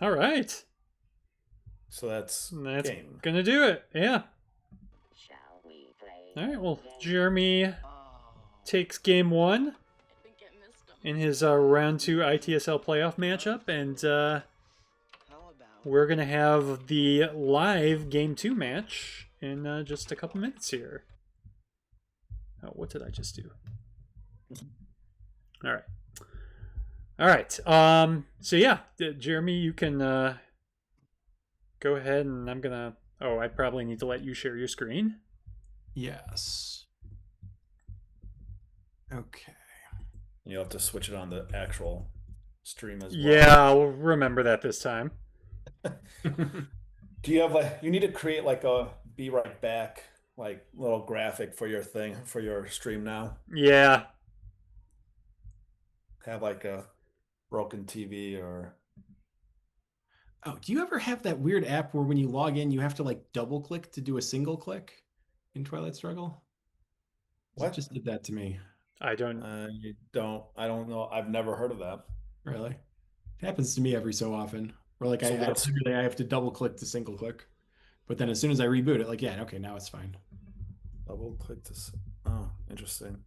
All right. So that's game. Gonna do it. Yeah. Shall we play? All right. Well, Jeremy takes game 1 in his round 2 ITSL playoff matchup, and we're gonna have the live game 2 match in just a couple minutes here. Oh, what did I just do? All right. All right. So yeah, Jeremy, you can go ahead, and I'm gonna. Oh, I probably need to let you share your screen. Yes. Okay. You'll have to switch it on the actual stream as well. Yeah, I'll remember that this time. Do you have you need to create like a be right back like little graphic for your thing for your stream now? Yeah. Have like a broken TV or. Oh, do you ever have that weird app where when you log in, you have to like double click to do a single click in Twilight Struggle? What? It just did that to me. I don't know. I've never heard of that. Really? It happens to me every so often. Or like I have to double click to single click. But then as soon as I reboot it, like, yeah, okay, now it's fine. Double click this. Oh, interesting.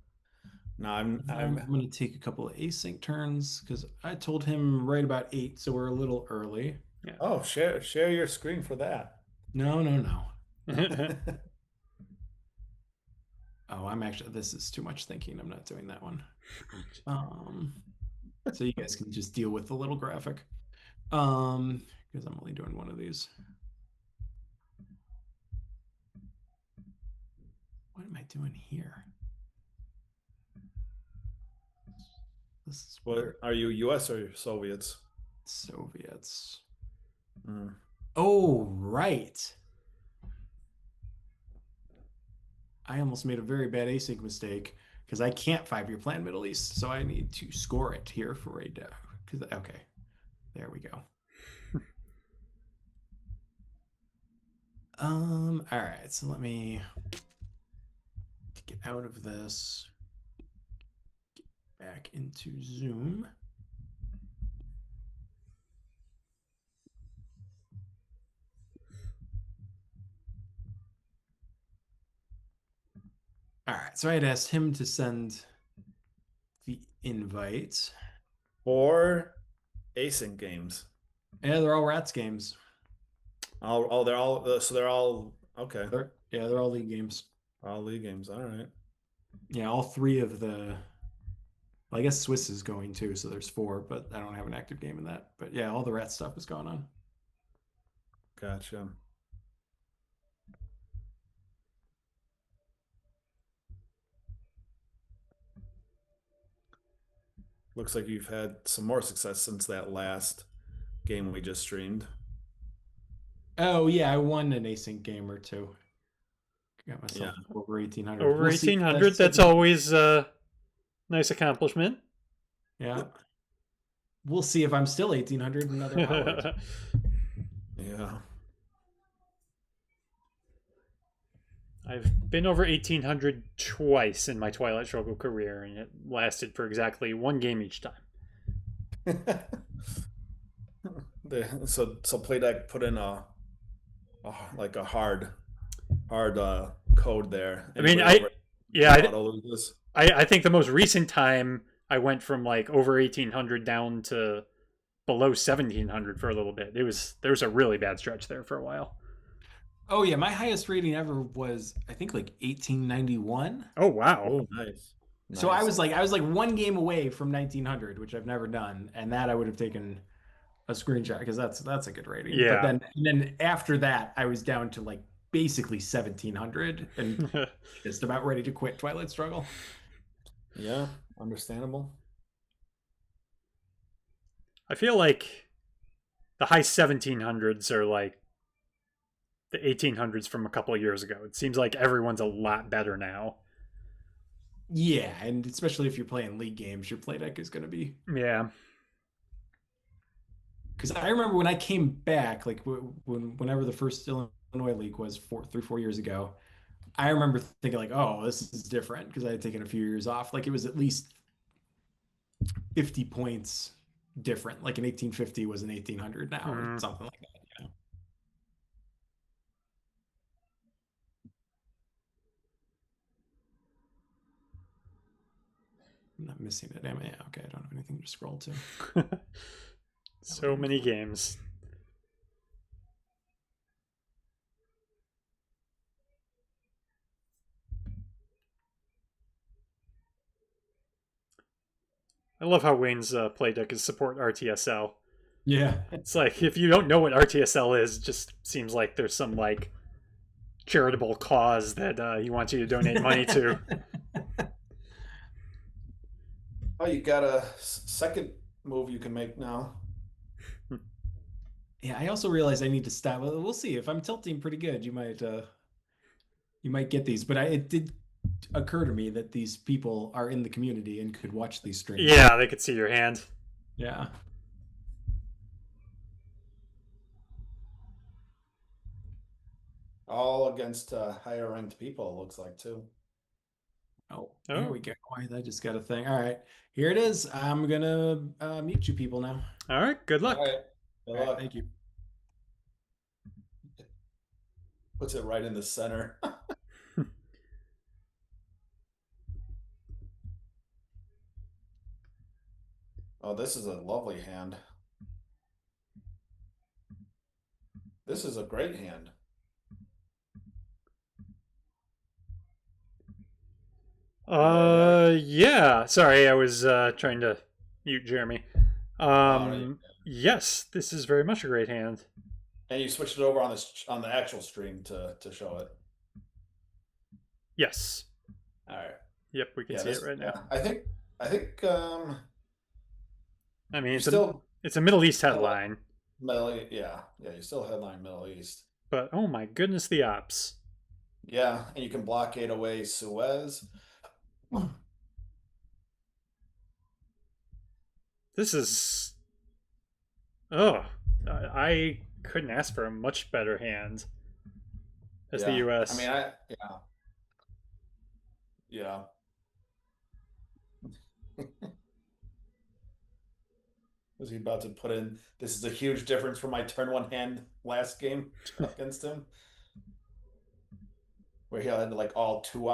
No, I'm going to take a couple of async turns because I told him right about 8, so we're a little early. Yeah. Oh, share your screen for that. No. Oh, I'm actually, this is too much thinking. I'm not doing that one. So you guys can just deal with the little graphic. Because I'm only doing one of these. What am I doing here? This is what are you, US or Soviets? Soviets. Mm. Oh, right. I almost made a very bad async mistake because I can't 5-year plan Middle East, so I need to score it here for right now. Okay, there we go. All right, so let me get out of this, back into Zoom. All right, so I had asked him to send the invite. Or async games. Yeah, they're all Rats games. Oh, they're all so they're all okay. They're all league games. All league games. All right. Yeah, all three of the. Well, I guess Swiss is going too, so there's 4, but I don't have an active game in that. But yeah, all the Rat stuff is going on. Gotcha. Looks like you've had some more success since that last game we just streamed. Oh yeah, I won an async game or two. Got myself over 1800. Over 1800. That's always a nice accomplishment. Yeah. We'll see if I'm still 1800 in another hour. Yeah. I've been over 1800 twice in my Twilight Struggle career, and it lasted for exactly 1 game each time. So Playdeck put in a hard code there. I mean, I think the most recent time I went from like over 1800 down to below 1700 for a little bit. There was a really bad stretch there for a while. Oh yeah, my highest rating ever was I think like 1891. Oh wow. Oh nice. So I was like 1 game away from 1900, which I've never done, and that I would have taken a screenshot because that's a good rating. Yeah. But then after that, I was down to like basically 1700 and just about ready to quit Twilight Struggle. Yeah, understandable. I feel like the high 1700s are like the 1800s from a couple of years ago. It seems like everyone's a lot better now. Yeah, and especially if you're playing league games, your play deck is going to be. Yeah. Because I remember when I came back, like whenever the first Illinois League was 4 years ago, I remember thinking like, oh, this is different because I had taken a few years off. Like it was at least 50 points different. Like an 1850 was an 1800 now or something like that. You know? I'm not missing it, am I? Yeah, okay, I don't have anything to scroll to. So many games. I love how Wayne's play deck is support RTSL. Yeah. It's like, if you don't know what RTSL is, it just seems like there's some like charitable cause that he wants you to donate money to. Oh, you got a second move you can make now. Yeah, I also realize I need to stop. We'll see if I'm tilting pretty good. You might get these, but it did occur to me that these people are in the community and could watch these streams. Yeah, they could see your hand. Yeah. All against higher ranked people, it looks like too. Oh, there we go. I just got a thing. All right, here it is. I'm gonna mute you people now. All right, good luck. All right, good luck. Thank you. Puts it right in the center. Oh, this is a lovely hand. This is a great hand. Yeah. Sorry, I was trying to mute Jeremy. Yes, this is very much a great hand. And you switched it over on the actual stream to show it. Yes. All right. Yep, we can see it right now. I think. I mean, it's a Middle East headline. Yeah, you still headline Middle East. But oh my goodness, the ops. Yeah, and you can blockade away Suez. This is. Oh, I couldn't ask for a much better hand. as the Yeah. I U.S. mean, yeah. Was he about to put in? This is a huge difference from my turn one hand last game against him, where he had like all two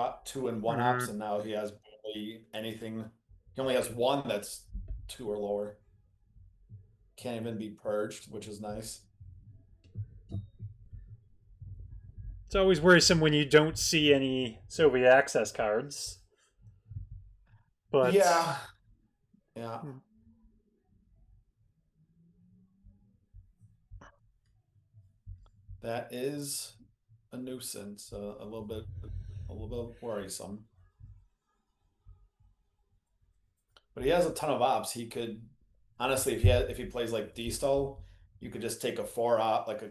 and one ops, and now he has barely anything. He only has one that's two or lower. Can't even be purged, which is nice. It's always worrisome when you don't see any Soviet access cards. But yeah. That is a nuisance, a little bit worrisome. But he has a ton of ops. He could honestly, if he plays like D-Stall, you could just take a four op, like a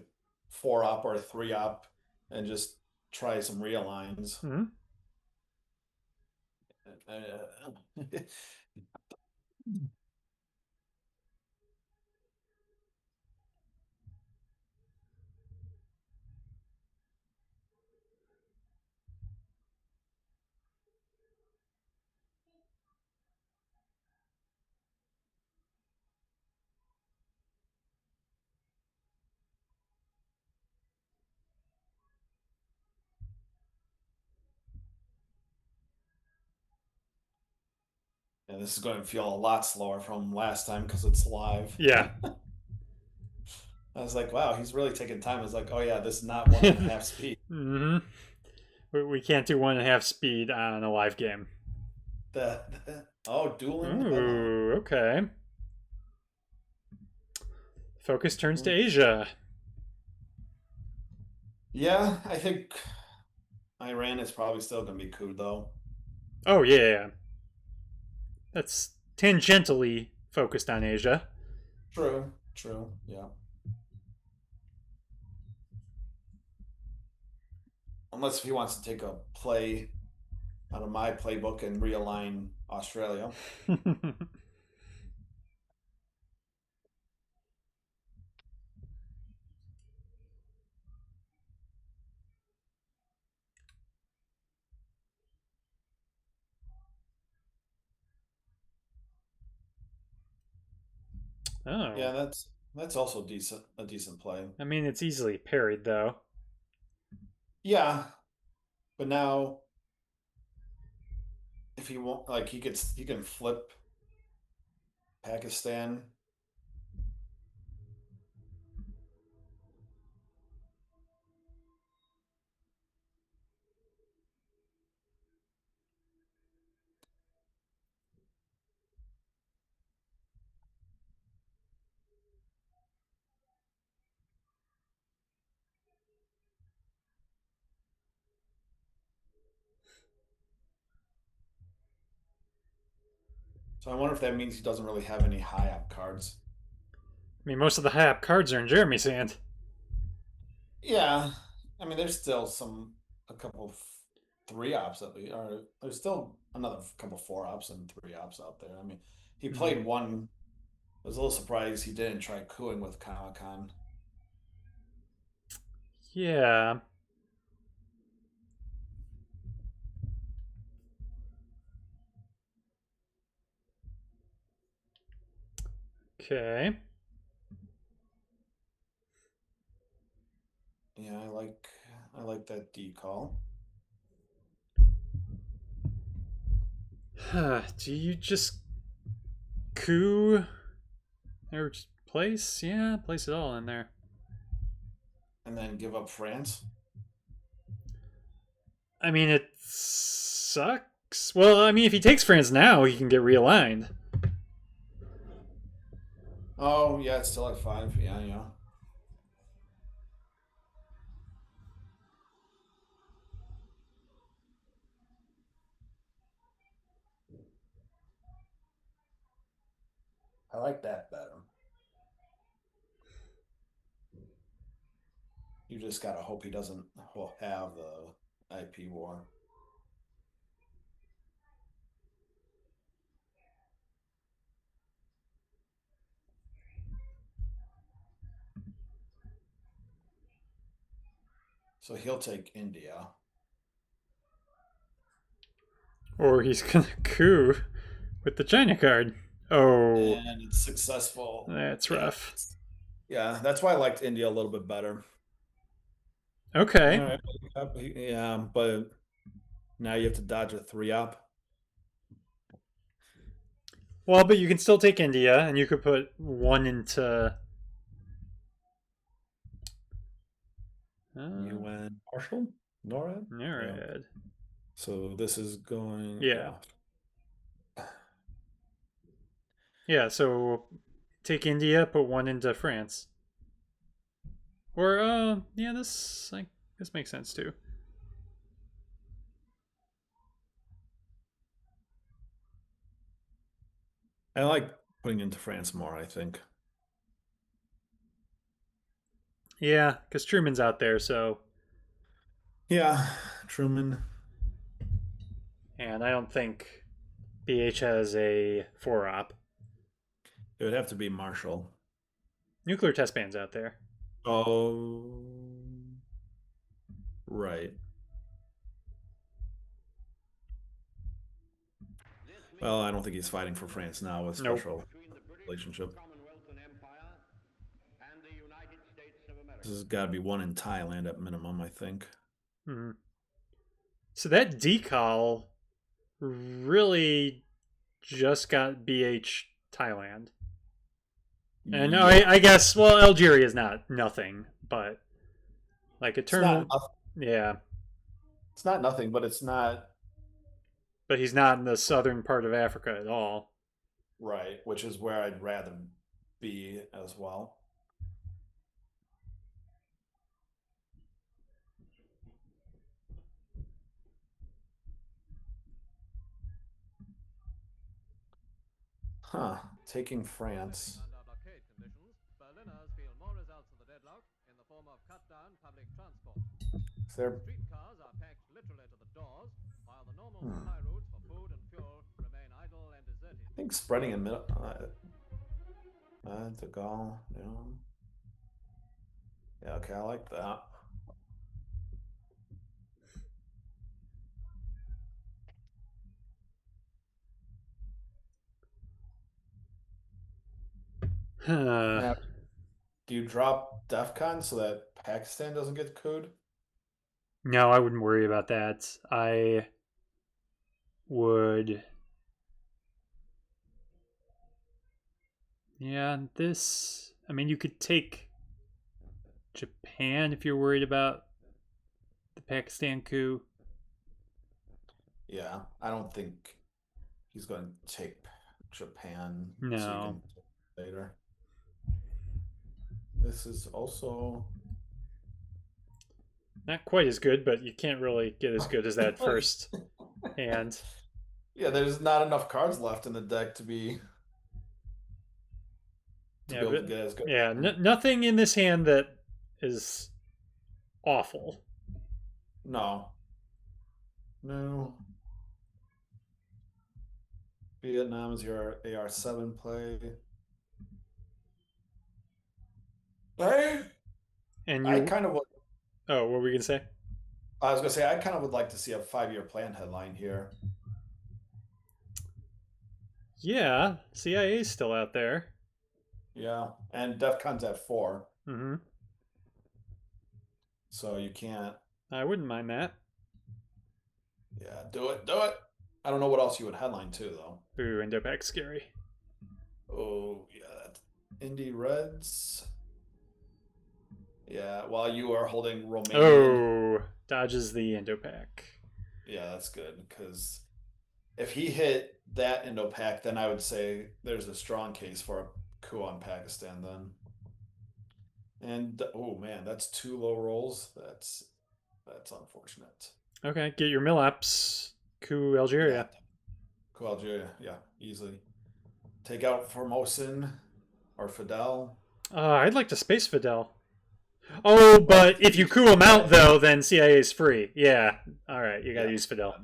four op or a three op, and just try some realigns. And this is going to feel a lot slower from last time because it's live. Yeah. I was like, wow, he's really taking time. I was like, oh yeah, this is not 1.5 speed. We can't do 1.5 speed on a live game. Dueling. Ooh, okay. Focus turns to Asia. Yeah, I think Iran is probably still going to be coup, though. Oh, yeah. That's tangentially focused on Asia. True, yeah. Unless if he wants to take a play out of my playbook and realign Australia. Oh. Yeah, that's also a decent play. I mean, it's easily parried though. Yeah, but now if he won't, like he can flip Pakistan. So I wonder if that means he doesn't really have any high up cards. I mean, most of the high up cards are in Jeremy's hand. Yeah, I mean, there's still a couple of three ops at least, or there's still another couple four ops and three ops out there. I mean, he played one. I was a little surprised he didn't try cooing with Comic Con. Yeah. Okay. Yeah, I like that D call. Do you just coup or just place? Yeah, place it all in there. And then give up France? I mean, it sucks. Well, I mean, if he takes France now, he can get realigned. Oh, yeah, it's still at 5. Yeah. I like that better. You just gotta hope he doesn't have the IP war. So he'll take India. Or he's gonna coup with the China card. Oh, And it's successful. that's Yeah. rough. Yeah, that's why I liked India a little bit better. Okay. All right. Yeah, but now you have to dodge a 3-up. Well, but you can still take India, and you could put one into. UN Marshall? NORAD? NORAD. Yeah. So this is going. Yeah. Yeah, so take India, put one into France. Or, yeah, this makes sense too. I like putting into France more, I think. Yeah, because Truman's out there, so. Yeah, Truman. And I don't think BH has a 4-op. It would have to be Marshall. Nuclear test ban's out there. Oh, right. Well, I don't think he's fighting for France now with special relationship. This has got to be one in Thailand at minimum, I think. Mm-hmm. So that decal really just got BH Thailand. And yeah. I guess, well, Algeria is not nothing, but like a term. Yeah. It's not nothing, but it's not. But he's not in the southern part of Africa at all. Right, which is where I'd rather be as well. Huh, taking France. Under blockade conditions, Berliners feel more results of the deadlock in the form of cut down public transport. Streetcars are packed literally to the doors, while the normal supply routes for food and fuel remain idle and deserted. I think spreading in middle. To go, yeah, okay, I like that. Now, do you drop DEFCON so that Pakistan doesn't get cooed? No, I wouldn't worry about that. I would. Yeah, this. I mean, you could take Japan if you're worried about the Pakistan coup. Yeah, I don't think he's going to take Japan. No. So you can later. This is also not quite as good, but you can't really get as good as that first hand. Yeah, there's not enough cards left in the deck to be. Be able to get as good. Yeah, nothing in this hand that is awful. No. Vietnam is your AR7 play. Hey. And you. I kind of would. Oh, what were we gonna say? I was gonna say I kind of would like to see a 5-year plan headline here. Yeah, CIA's still out there. Yeah, and DEFCON's at 4. Mm-hmm. So you can't. I wouldn't mind that. Yeah, do it. I don't know what else you would headline too, though. Ooh, Indo-Pac scary. Oh, yeah. That's Indy Reds. Yeah, while you are holding Romania. Oh, dodges the Indo-Pac. Yeah, that's good, because if he hit that Indo-Pac, then I would say there's a strong case for a coup on Pakistan then. And, oh man, that's 2 low rolls. That's unfortunate. Okay, get your mill-ups. Coup Algeria. Yeah. Coup Algeria, yeah, easily. Take out Formosan or Fidel. I'd like to space Fidel. Oh, but if you coup him out, though, then CIA's free. Yeah. All right, you got to use Fidel.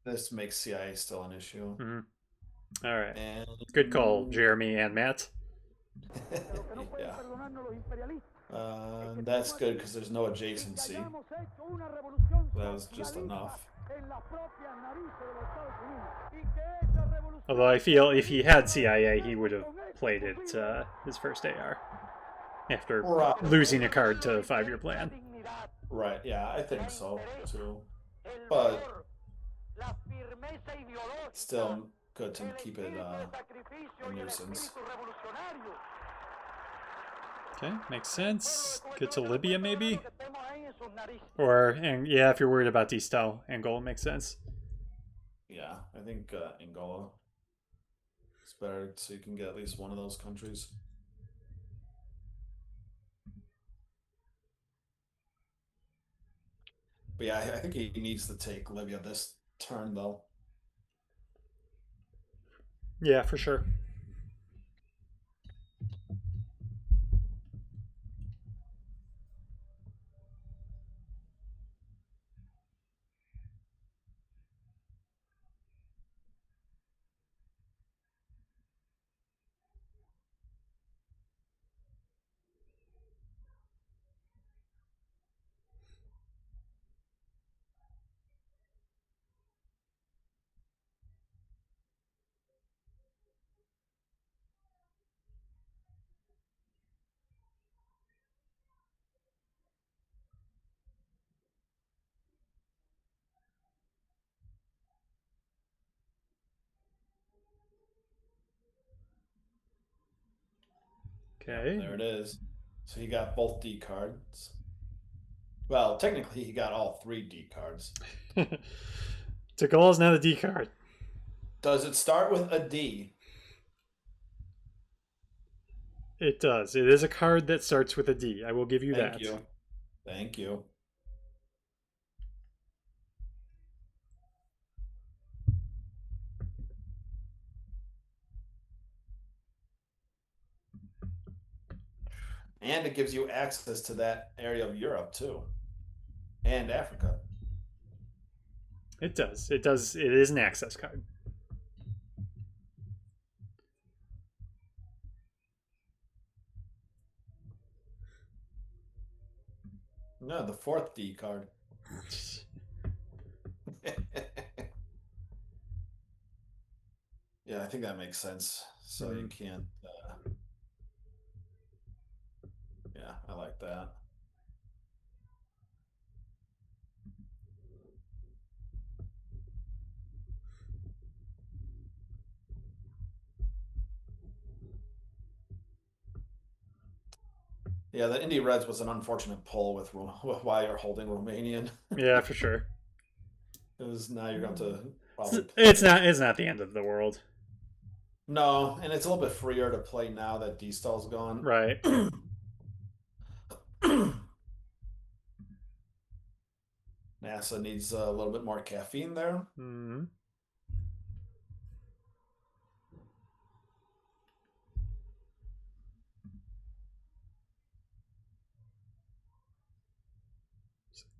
This makes CIA still an issue. Mm-hmm. All right. Good call, Jeremy and Matt. Yeah. And that's good because there's no adjacency. That was just enough. Although I feel if he had CIA, he would have played it his first AR after losing a card to 5-year plan. Right, yeah, I think so too. But still good to keep it a nuisance. Okay, makes sense. Get to Libya maybe? Or, and yeah, if you're worried about D-style, Angola makes sense. Yeah, I think Angola is better so you can get at least one of those countries. But yeah, I think he needs to take Libya this turn, though. Yeah, for sure. Okay. Yep, there it is. So he got both D cards. Well, technically, he got all 3 D cards. Tagal is not a D card. Does it start with a D? It does. It is a card that starts with a D. I will give you that. Thank you. Thank you. And it gives you access to that area of Europe, too. And Africa. It does. It does. It is an access card. No, the 4th D card. Yeah, I think that makes sense. So you can't. Yeah, I like that. Yeah, the Indy Reds was an unfortunate pull with why you're holding Romanian. Yeah, for sure. Because now you're going to probably play. It's not the end of the world. No, and it's a little bit freer to play now that D-Stall's gone. Right. NASA needs a little bit more caffeine there. Mm-hmm.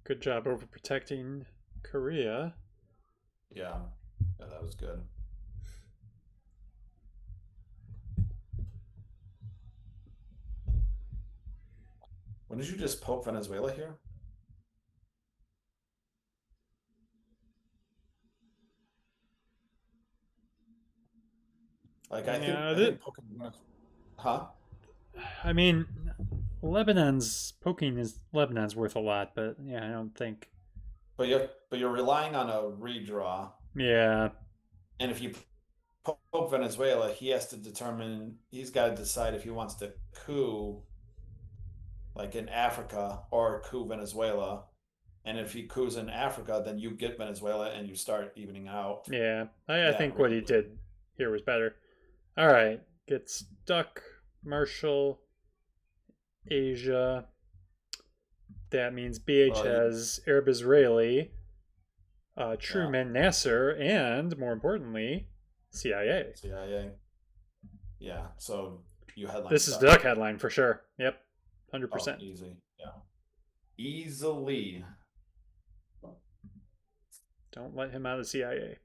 Good job overprotecting Korea. Yeah, that was good. When did you just poke Venezuela here? Like I think poking, huh? I mean, Lebanon's worth a lot, but yeah, I don't think. But you're relying on a redraw. Yeah. And if you poke Venezuela, he's got to decide if he wants to coup, like in Africa, or coup Venezuela. And if he coups in Africa, then you get Venezuela and you start evening out. Yeah, I think what he did here was better. All right, get stuck, Marshall, Asia. That means BH has Arab Israeli, Truman, Nasser, and more importantly, CIA. CIA. Yeah, so you headline. This is the duck headline for sure. Yep, 100%. Easy. Yeah, easily. Don't let him out of the CIA.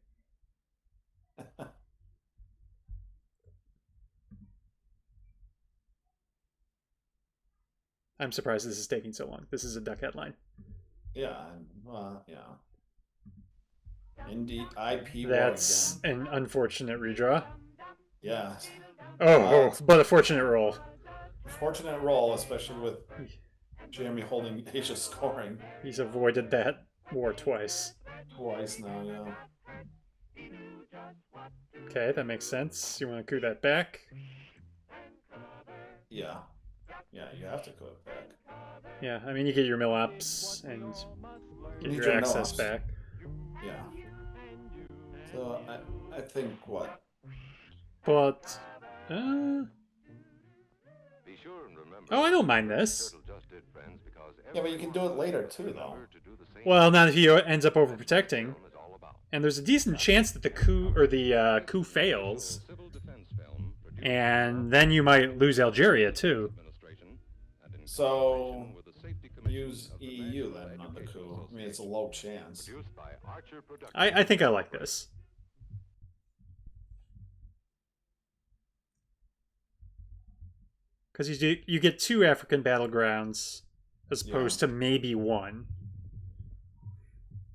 I'm surprised this is taking so long. This is a duck headline. Yeah, yeah. Indeed, IP That's war again. an unfortunate redraw. Yeah. But a fortunate roll. Fortunate roll, especially with Jeremy holding Asia scoring. He's avoided that war twice. Twice now, yeah. Okay, that makes sense. You want to coup that back? Yeah. Yeah, you have to coup it back. Yeah, I mean, you get your mill ups and get your access back. Yeah. So I think what? But oh, I don't mind this. Yeah, but you can do it later too, though. Well, not if he ends up overprotecting. And there's a decent chance that the coup fails. And then you might lose Algeria too. So use EU then on the coup. I mean, it's a low chance. I think I like this. Because you get 2 African battlegrounds as opposed to maybe 1.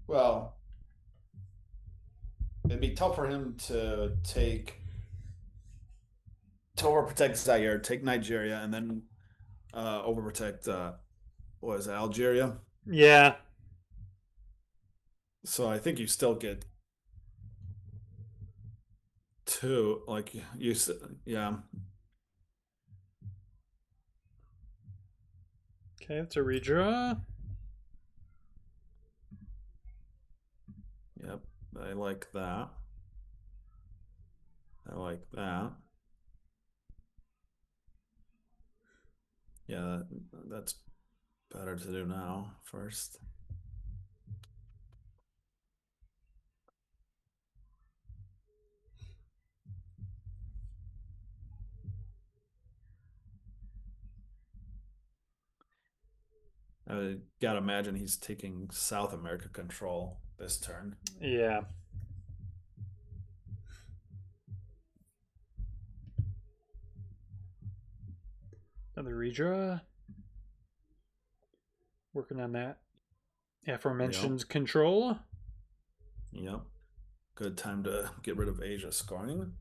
Well, it'd be tough for him to overprotect Zaire, take Nigeria, and then overprotect what is it, Algeria? Yeah. So I think you still get 2, like you said, yeah. Okay, that's a redraw. Yep, I like that. I like that. Yeah, that's better to do now first. I gotta imagine he's taking South America control this turn. Yeah. Another redraw. Working on that aforementioned control. Yep. Good time to get rid of Asia scoring.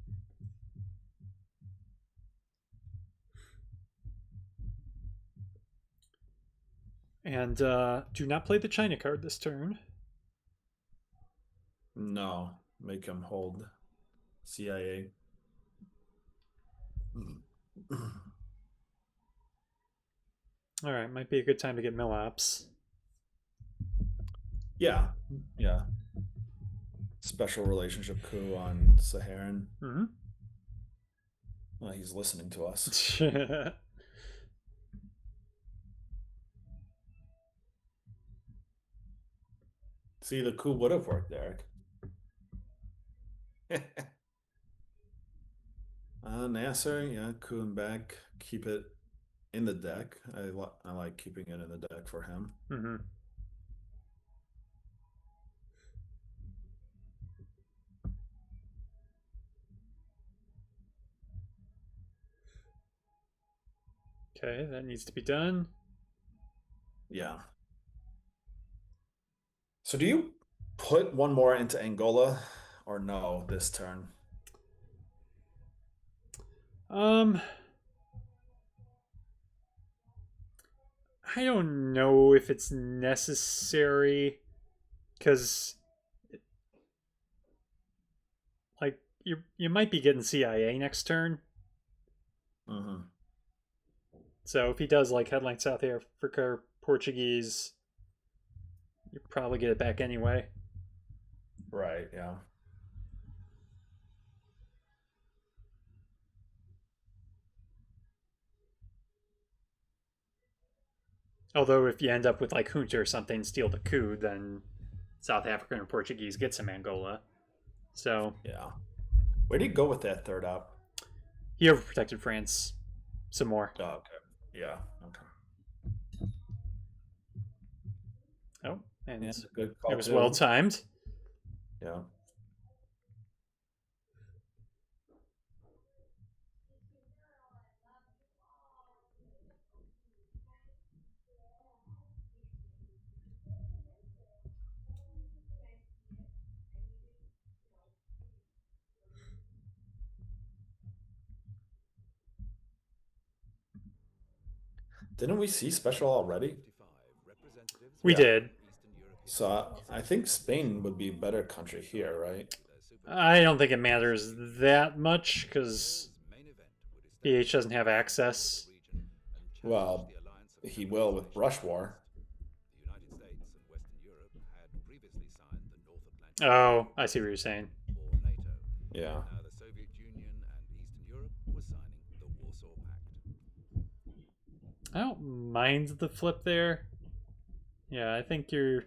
And do not play the China card this turn. No, make him hold CIA. All right, might be a good time to get mill ops. Yeah, yeah. Special relationship coup on Saharan. Mm-hmm. Well, he's listening to us. See, the coup would have worked, Eric. Nasser, yeah, coup him back. Keep it in the deck. I like keeping it in the deck for him. Mm-hmm. Okay, that needs to be done. Yeah. So do you put one more into Angola or no this turn? I don't know if it's necessary, because like you might be getting CIA next turn. Mm-hmm. So if he does like headline South Africa or Portuguese, you probably get it back anyway. Right, yeah. Although if you end up with like Junta or something, steal the coup, then South African or Portuguese gets him Angola. So yeah. Where did he go with that third up? He overprotected France some more. Oh, okay. Yeah. Okay. Oh, and yeah, good call it was well timed. Yeah. Didn't we see special already? We did. So I think Spain would be a better country here, right? I don't think it matters that much because BH doesn't have access. Well, he will with Brush War. Oh, I see what you're saying. Yeah. I don't mind the flip there. Yeah, I think you're.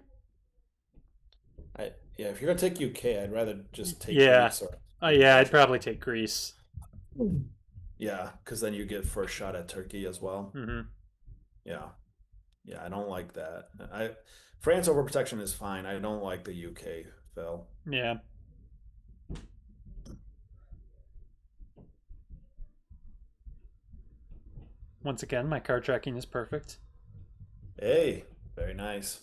Yeah, if you're gonna take UK, I'd rather just take Greece. Or... yeah, I'd probably take Greece. Yeah, because then you get first shot at Turkey as well. Mm-hmm. Yeah, I don't like that. France overprotection is fine. I don't like the UK, Phil. Yeah. Once again, my card tracking is perfect. Hey, very nice.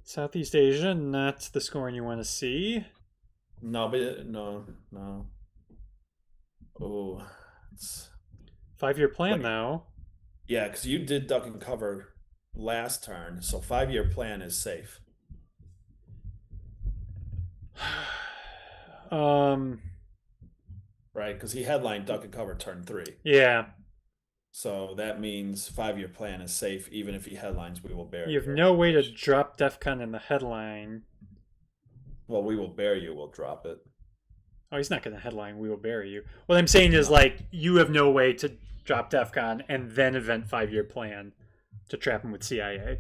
Southeast Asia, not the scoring you want to see. No, but no. Oh, 5-year plan though. Yeah, because you did duck and cover last turn, so 5-year plan is safe. Right, because he headlined duck and cover turn 3. Yeah. So that means 5-year plan is safe, even if he headlines, we will bury you. You have no way to drop DEFCON in the headline. Well, we will bury you, we'll drop it. Oh, he's not going to headline, we will bury you. What I'm saying is, like, you have no way to drop DEFCON and then event 5-year plan to trap him with CIA.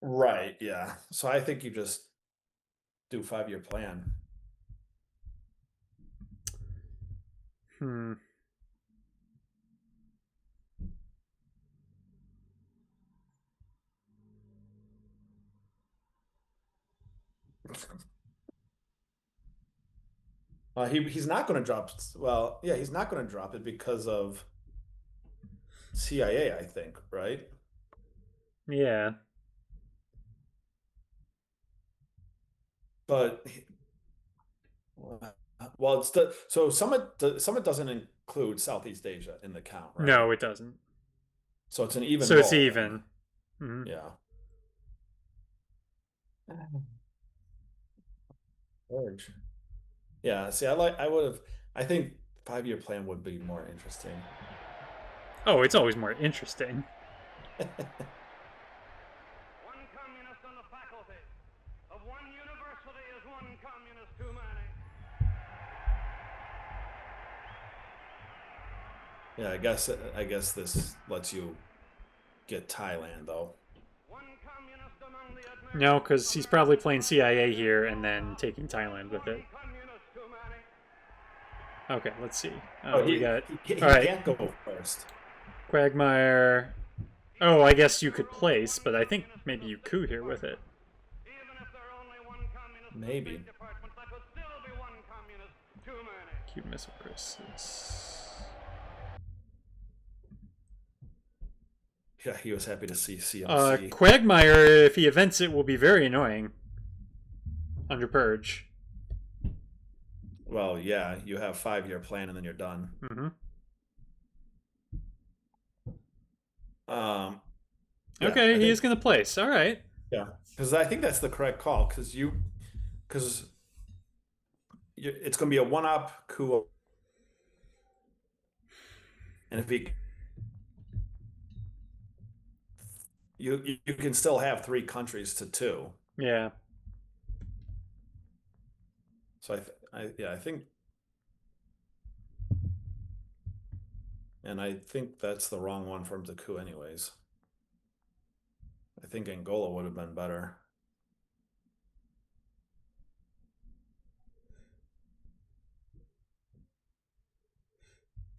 Right, yeah. So I think you just do 5-year plan. He's not going to drop. Well, yeah, he's not going to drop it because of CIA, I think, right? Yeah. But well, it's so Summit doesn't include Southeast Asia in the count, right? No, it doesn't. So it's an even. So it's even. Mm-hmm. Yeah. Urge. Yeah, see, I think 5-year plan would be more interesting. Oh, it's always more interesting. One communist on the faculty of one university is one communist too many. Yeah, I guess this lets you get Thailand though. No, because he's probably playing CIA here and then taking Thailand with it. Okay, let's see. We got. He all right. Can't go first. Quagmire. Oh, I guess you could place, but I think maybe you coup here with it. Maybe. Cube Missile Crisis. Yeah, he was happy to see CMC. Quagmire, if he events it, will be very annoying. Under Purge. Well, yeah, you have 5-year plan and then you're done. Mm-hmm. Yeah, okay, he is going to place. All right. Yeah, because I think that's the correct call. Because it's going to be a one-up coup, and if you can still have 3 countries to 2. Yeah. So I think, and I think that's the wrong one for him to coup anyways. I think Angola would have been better.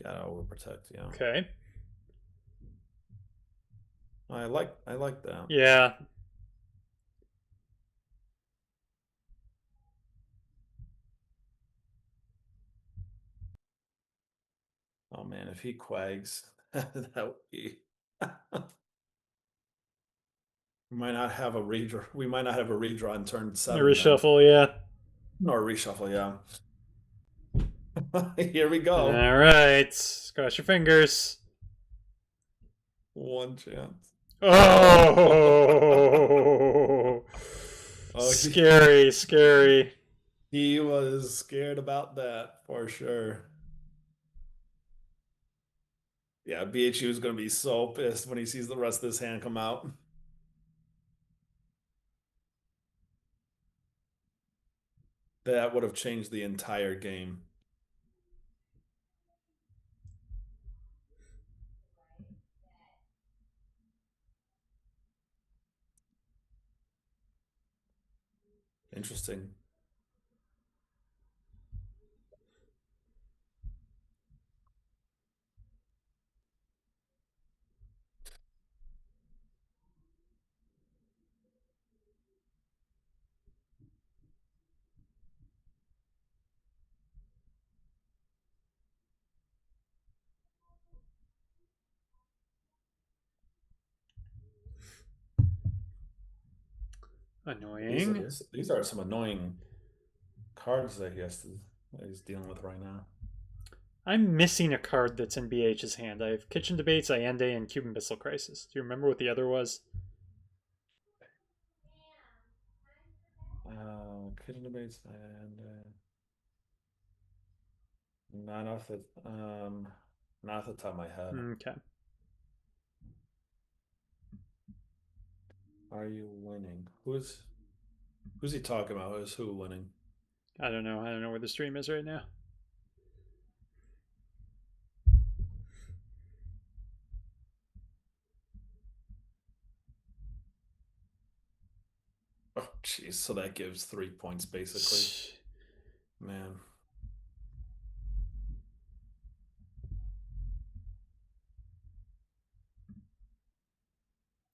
Gotta overprotect, yeah. Okay. I like that. Yeah. Oh man, if he quags, that would be. We might not have a redraw. We might not have a redraw in turn 7. A reshuffle, yeah. Or a reshuffle, yeah. Here we go. All right, cross your fingers. One chance. Oh, scary, scary. He was scared about that for sure. Yeah, BHU is going to be so pissed when he sees the rest of this hand come out. That would have changed the entire game. Interesting. Annoying. These are some annoying cards that he's dealing with right now. I'm missing a card that's in BH's hand. I have Kitchen Debates, Allende, and Cuban Missile Crisis. Do you remember what the other was? Kitchen Debates and not off the top of my head. Okay. Are you winning? Who's he talking about? Who's who winning? I don't know. I don't know where the stream is right now. Oh, jeez. So that gives 3 points, basically. Man.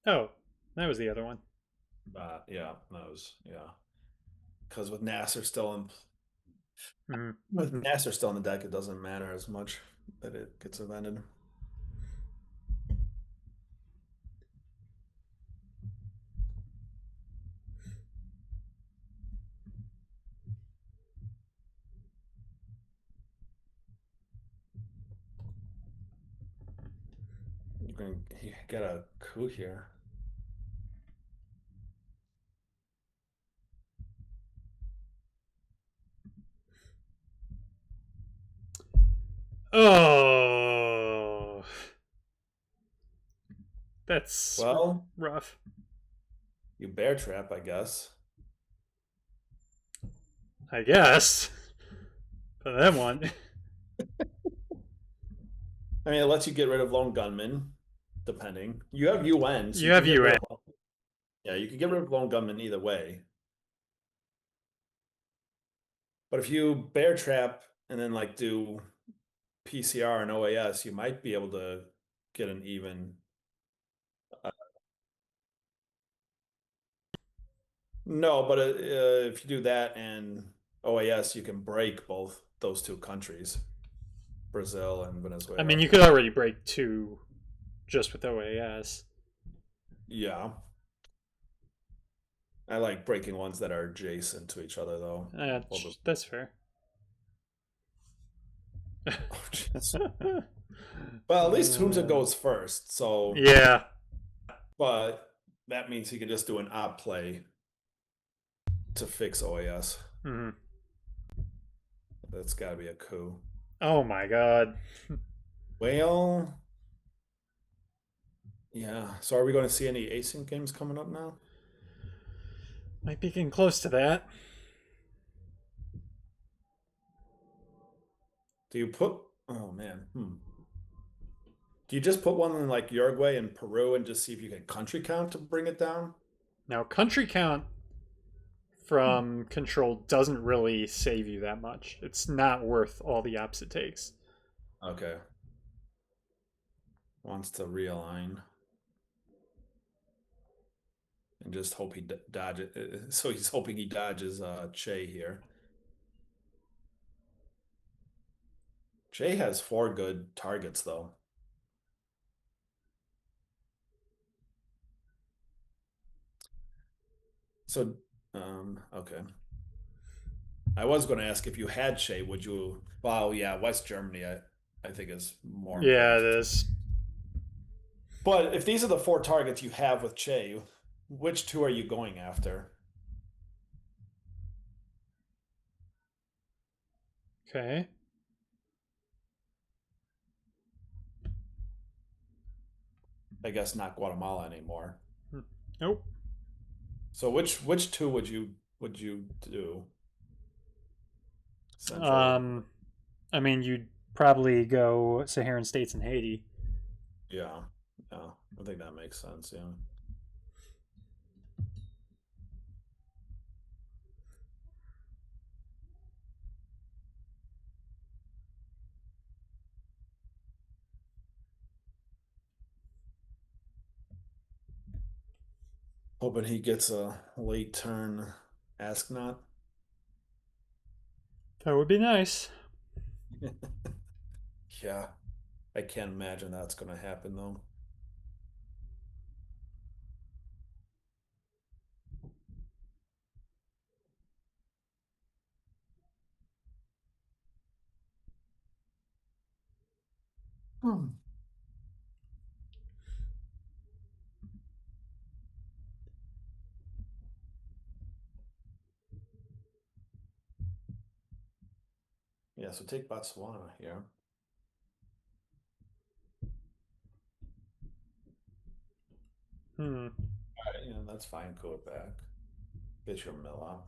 Oh, that was the other one. Yeah, that was, yeah. Because with Nasser still in... With Nasser still in the deck, it doesn't matter as much that it gets invented. You can get a coup here. Oh, that's rough. You bear trap, I guess. I guess. But that one. I mean, it lets you get rid of lone gunman, depending. You have UN. So you have UN. Yeah, you can get rid of lone gunman either way. But if you bear trap and then like do PCR and OAS, you might be able to get an even. No, but if you do that and OAS, you can break both those two countries, Brazil and Venezuela. I mean, you could already break two just with OAS. Yeah. I like breaking ones that are adjacent to each other, though. That's fair. Well, at least Hunza goes first, so... Yeah. But that means he can just do an op play to fix OAS. Mm-hmm. That's got to be a coup. Oh my god. Well, yeah. So are we going to see any async games coming up now? Might be getting close to that. Do you put... Oh, man. Do you just put one in like Uruguay and Peru and just see if you can country count to bring it down? Now, country count from control doesn't really save you that much. It's not worth all the ops it takes. Okay. Wants to realign. And just hope he dodges. So he's hoping he dodges Che here. Che has 4 good targets, though. So, okay. I was going to ask if you had Che, would you... Well, yeah, West Germany, I think is more... Yeah, it is. But if these are the 4 targets you have with Che, which 2 are you going after? Okay. I guess not Guatemala anymore. Nope. So which 2 would you do? Essentially. I mean, you'd probably go Saharan states and Haiti. Yeah. Yeah. I think that makes sense, yeah. Hoping he gets a late turn ask not. That would be nice. Yeah. I can't imagine that's gonna happen though. Yeah, so take Botswana here. All right, yeah, that's fine. Go back. Get your mill up.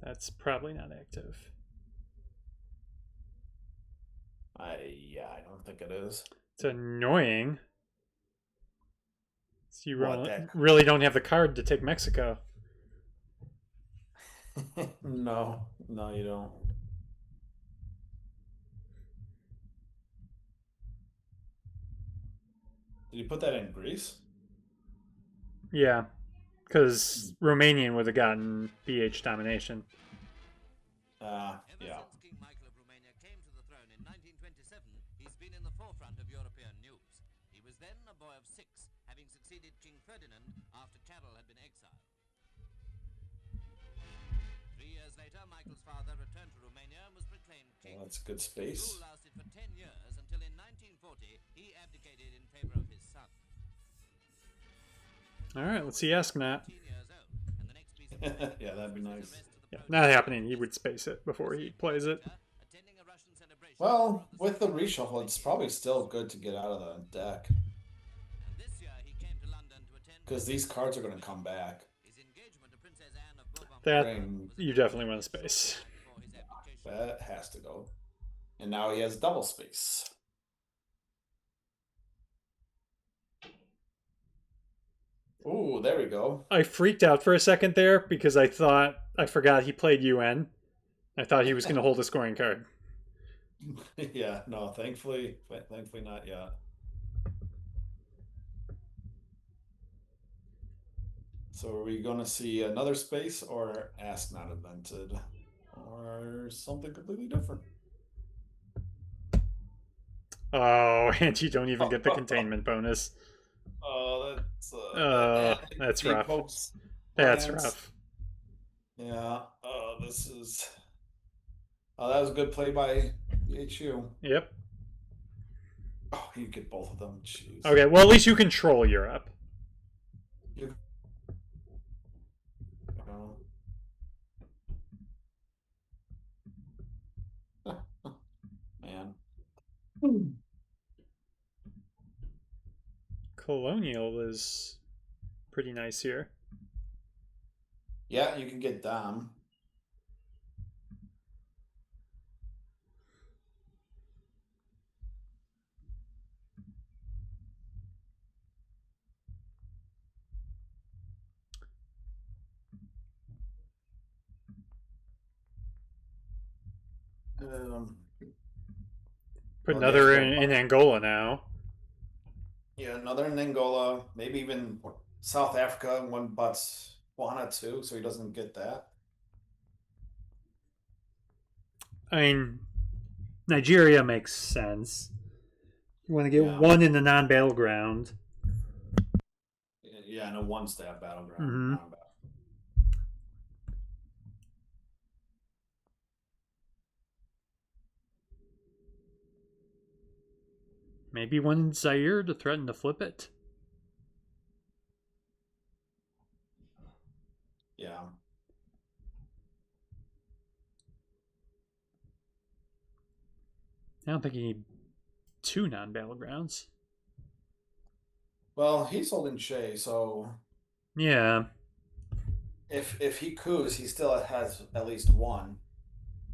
That's probably not active. Yeah, I don't think it is. It's annoying. So you What, really don't have the card to take Mexico. No, you don't. Did you put that in Greece? Yeah, because Romanian would have gotten BH domination. Yeah. Ever since King Michael of Romania came to the throne in 1927, he's been in the forefront of European news. He was then a boy of 6, having succeeded King Ferdinand after Carol had been exiled. 3 years later, Michael's father returned to Romania and was proclaimed king. Well, that's good space. His rule lasted for 10 years until in 1940 he abdicated in favor of his son. All right, let's see Ask Matt. Yeah, that'd be nice. Yeah, not happening. He would space it before he plays it. Well, with the reshuffle, it's probably still good to get out of the deck. Because these cards are going to come back. That you definitely want to space. That has to go. And now he has double space. Ooh, there we go. I freaked out for a second there because I forgot he played UN. I thought he was going to hold a scoring card. Yeah, no, thankfully not yet. So are we going to see another space or Ask Not Invented or something completely different? Oh, and you don't even get the containment bonus. Oh, that's rough. That's rough. Yeah. This is. Oh, that was a good play by HU. Yep. Oh, you get both of them. Jeez. Okay, well, at least you control Europe. Man. Colonial is pretty nice here. Yeah, you can get Dom. Put another in Angola now. Yeah, another in Angola. Maybe even South Africa. One Botswana too, so he doesn't get that. I mean, Nigeria makes sense. You want to get one in the non-battleground. Yeah, and a one-stab battleground. Maybe one in Zaire to threaten to flip it. Yeah. I don't think you need 2 non-battlegrounds. Well, he's holding Shay, so Yeah. if he coups, he still has at least one.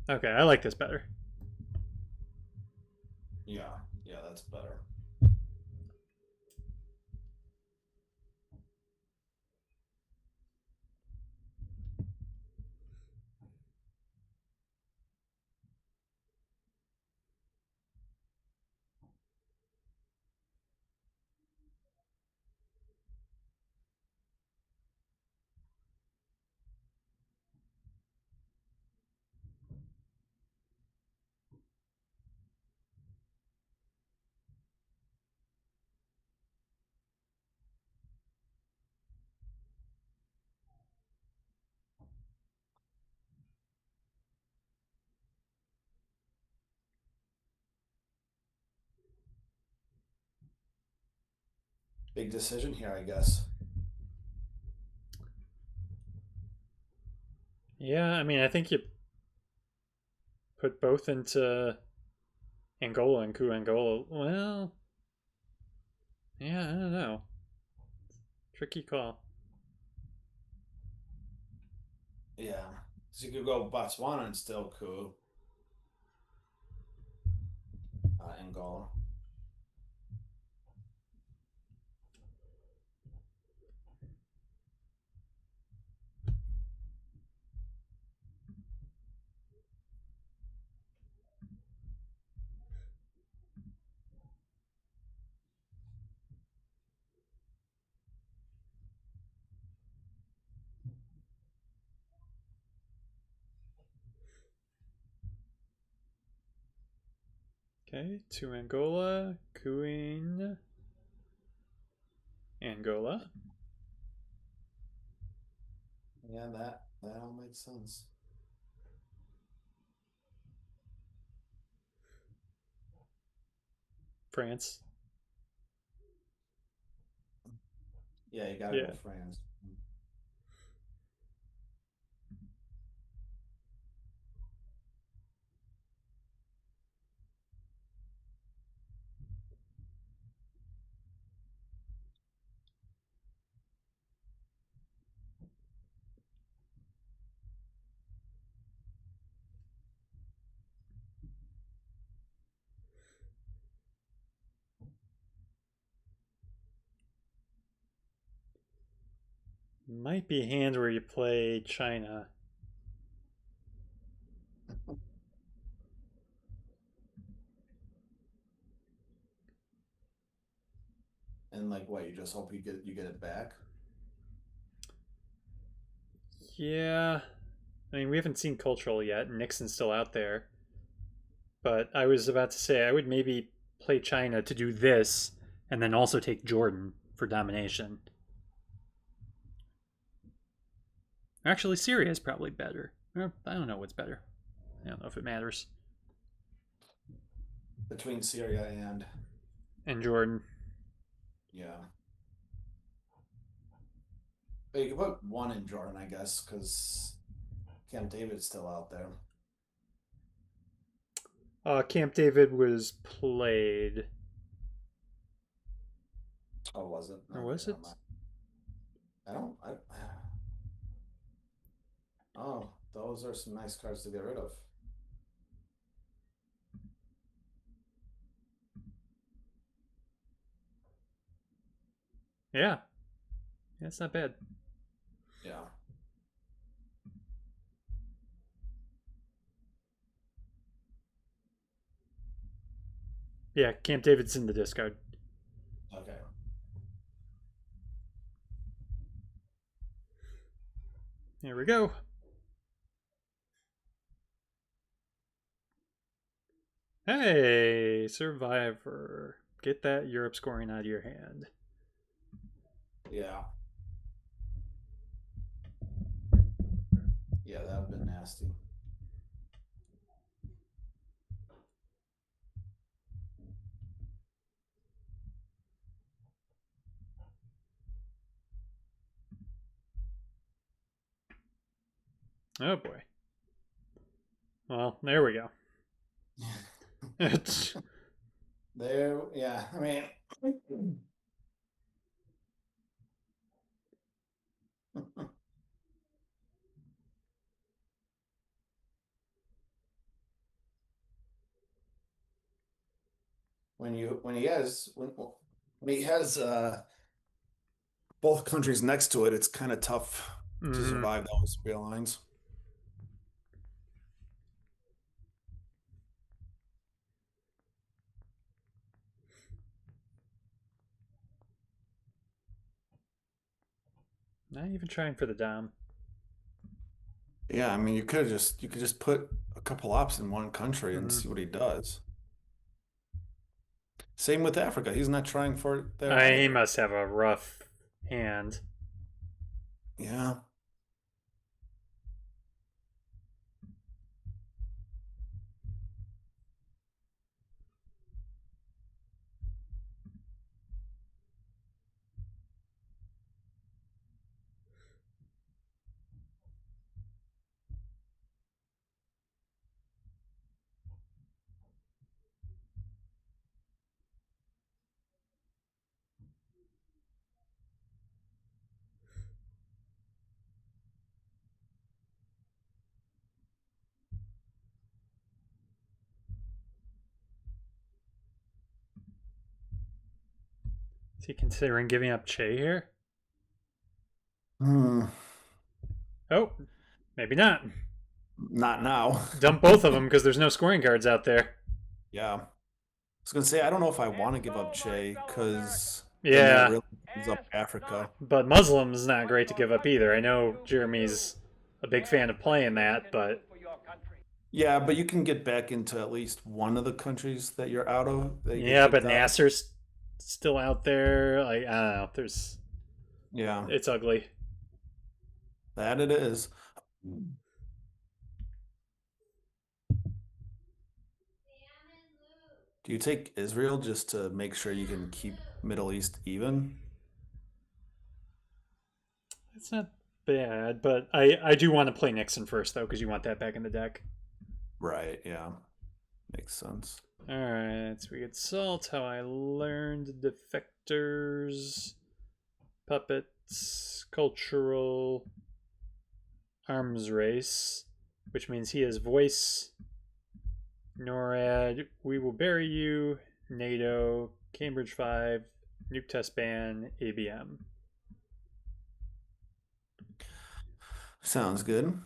Okay, I like this better. Yeah, that's better. Big decision here, I guess. Yeah, I mean, I think you put both into Angola and coup Angola. Well, yeah, I don't know. Tricky call. Yeah. So you could go Botswana and still coup Angola. Okay, to Angola, cooing Angola. Yeah, that all makes sense. France. Yeah, you gotta go France. Might be a hand where you play China. And like what, you just hope you get it back? Yeah. I mean, we haven't seen cultural yet. Nixon's still out there. But I was about to say I would maybe play China to do this and then also take Jordan for domination. Actually, Syria is probably better. I don't know what's better. I don't know if it matters. Between Syria and Jordan. Yeah. But you can put one in Jordan, I guess, because Camp David's still out there. Camp David was played. Oh, was it? Or was it? Oh, those are some nice cards to get rid of. Yeah. That's not bad. Yeah. Yeah, Camp David's in the discard. Okay. Here we go. Hey, Survivor. Get that Europe scoring out of your hand. Yeah. Yeah, that would have been nasty. Oh boy. Well, there we go. There, yeah. I mean, when he has both countries next to it, it's kind of tough to survive those real lines. Not even trying for the dom. Yeah, I mean, you could just put a couple ops in one country and see what he does. Same with Africa. He's not trying for it there He either. must have a rough hand. Yeah. Is he considering giving up Che here? Hmm. Oh, maybe not. Not now. Dump both of them because there's no scoring cards out there. Yeah. I was gonna say I don't know if I want to give up Che because then that Yeah. really gives up Africa. But Muslim's not great to give up either. I know Jeremy's a big fan of playing that, but Yeah, but you can get back into at least one of the countries that you're out of. That you yeah, get but kicked out. Nasser's still out there. Like, I don't know. There's Yeah, it's ugly. that it is. Do you take Israel just to make sure you can keep Middle East even? It's not bad, but I do want to play Nixon first though, because you want that back in the deck. Right, yeah. Makes sense. Alright, so we get Salt, How I Learned, Defectors, Puppets, Cultural, Arms Race, which means he has Voice, NORAD, We Will Bury You, NATO, Cambridge 5, Nuke Test Ban, ABM. Sounds good.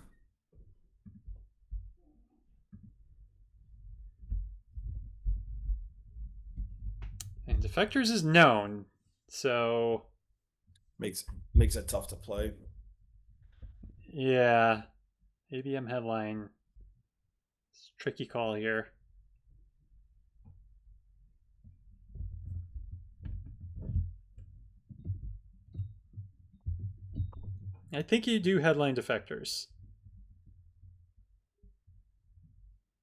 And Defectors is known, so makes it tough to play. Yeah, ABM headline. It's a tricky call here. I think you do headline Defectors.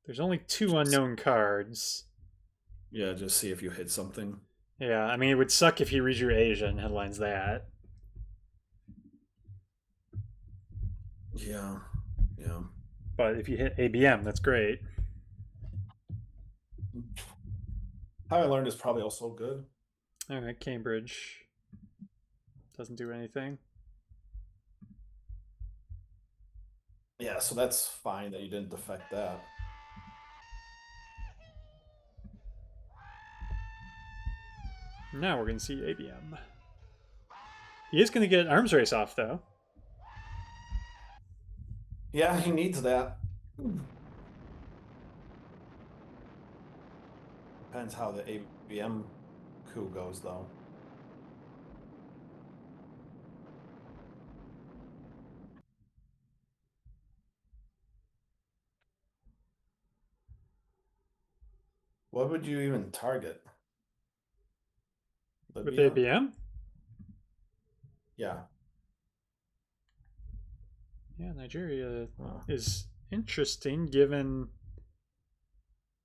There's only 2 unknown cards. Yeah, just see if you hit something. Yeah, I mean, it would suck if he redrew Asia and headlines that. Yeah, yeah. But if you hit ABM, that's great. How I Learned is probably also good. All right, Cambridge. Doesn't do anything. Yeah, so that's fine that you didn't defect that. Now we're going to see ABM. He is going to get Arms Race off, though. Yeah, he needs that. Depends how the ABM coup goes, though. What would you even target? Libya? With ABM? Yeah. Yeah, Nigeria is interesting given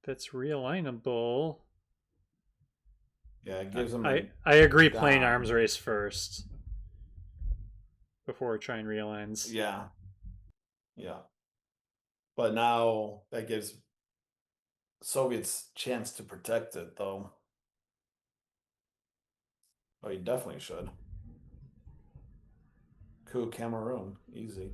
that's realignable. Yeah, it gives them. I agree playing Arms Race first before trying realigns. Yeah. Yeah. But now that gives Soviets chance to protect it, though. Oh, you definitely should. Coup Cameroon, easy.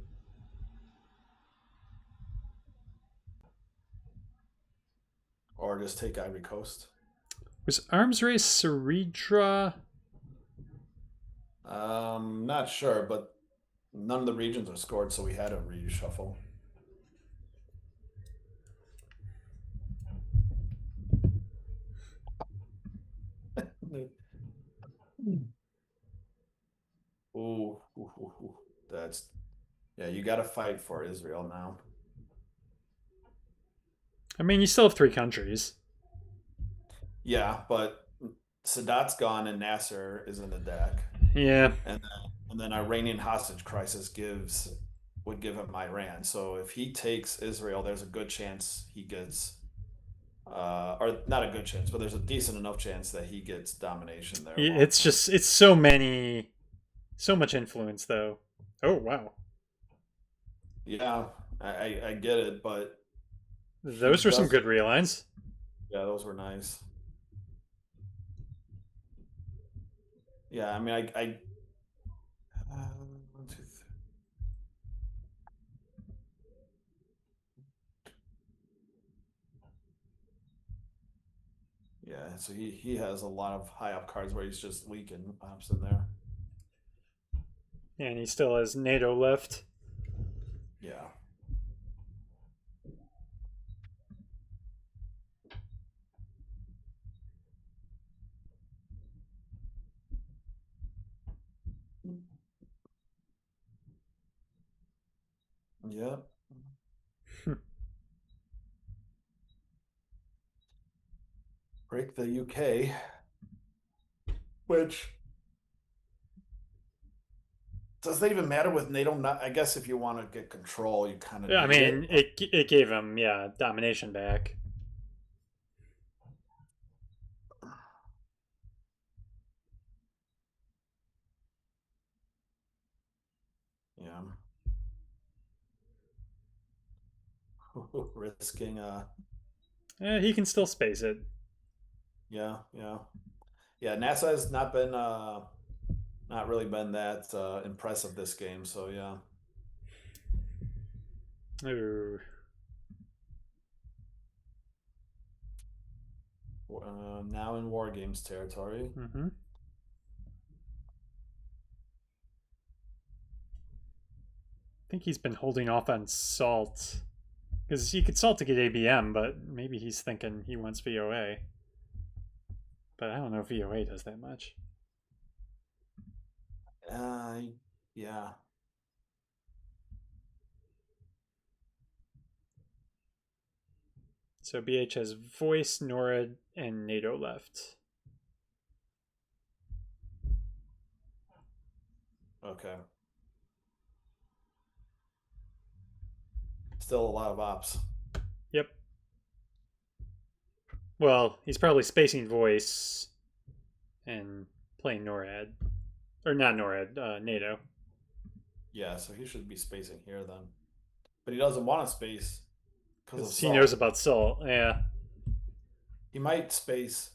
Or just take Ivory Coast. Was arms race Seridra? Not sure, but none of the regions are scored, so we had a reshuffle. Ooh, that's you got to fight for Israel now. I mean, you still have 3 countries. Yeah, but Sadat's gone and Nasser is in the deck. Yeah. And then Iranian hostage crisis would give him Iran. So if he takes Israel, there's a good chance he gets, or not a good chance, but there's a decent enough chance that he gets domination there. It's just, it's so much influence, though. Oh, wow. Yeah, I get it, but those were some good realigns. Yeah, those were nice. Yeah, I mean, I 1, 2, 3. Yeah, so he has a lot of high up cards where he's just leaking ops in there. Yeah, and he still has NATO left. Yeah. Yep. Break the UK, which does that even matter with NATO? Not, I guess if you want to get control, you kind of. I mean, it gave him domination back. Yeah. Risking He can still space it. Yeah. NASA has not been not really been that impressive this game, so yeah. Ooh. Now in War Games territory. Mm-hmm. I think he's been holding off on salt. Because he could salt to get ABM, but maybe he's thinking he wants VOA. But I don't know if VOA does that much. Yeah. So BH has voice, NORAD, and NATO left. Okay. Still a lot of ops. Yep. Well, he's probably spacing voice and playing NORAD. Or not NORAD, NATO. Yeah, so he should be spacing here then. But he doesn't want to space because he knows about salt, yeah. He might space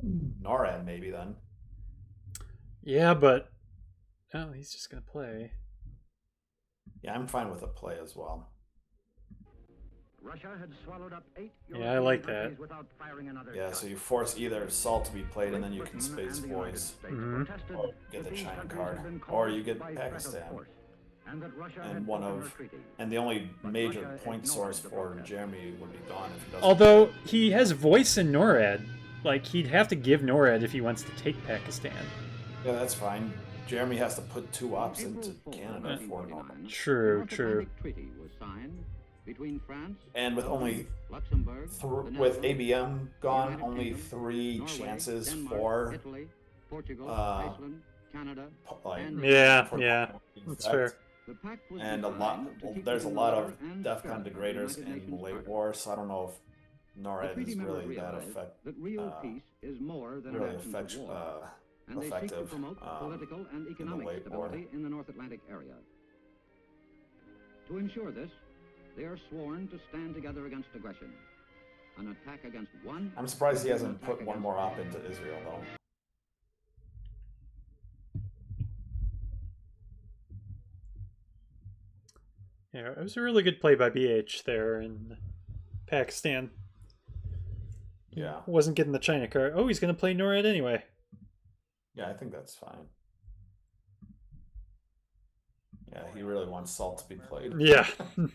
NORAD maybe then. Yeah, but oh, he's just gonna play. Yeah, I'm fine with a play as well. Russia had swallowed up 8 I like that. without firing another Yeah, so you force either salt to be played and then you can space voice. Mm-hmm. Or get the China card. Or you get Pakistan. And the only major point source for Jeremy would be gone if he doesn't. Although he has voice in NORAD. Like, he'd have to give NORAD if he wants to take Pakistan. Yeah, that's fine. Jeremy has to put 2 ops into Canada for normal. True. Between France, and with only Luxembourg, with ABM gone, only 3 chances for Italy, Portugal, Iceland, Canada, yeah, that's fair. And there's a lot of DEFCON degraders in Late War, so I don't know if NORAD is really that effective political and economic stability in the North Atlantic area. To ensure this, They are sworn to stand together against aggression. An attack against one. I'm surprised he hasn't put one more op into Israel, though. Yeah, it was a really good play by BH there in Pakistan. Yeah. Wasn't getting the China card. Oh, he's going to play NORAD anyway. Yeah, I think that's fine. Yeah, he really wants Salt to be played. Yeah. And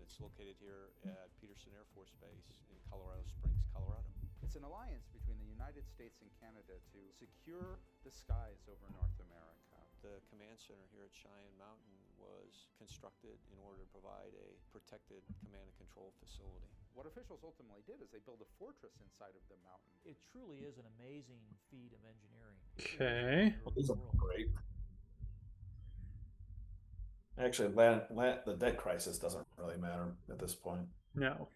it's located here at Peterson Air Force Base in Colorado Springs, Colorado. It's an alliance between the United States and Canada to secure the skies over North America. The command center here at Cheyenne Mountain was constructed in order to provide a protected command and control facility. What officials ultimately did is they built a fortress inside of the mountain. It truly is an amazing feat of engineering. Okay. Well, these are great. Actually, the debt crisis doesn't really matter at this point. No.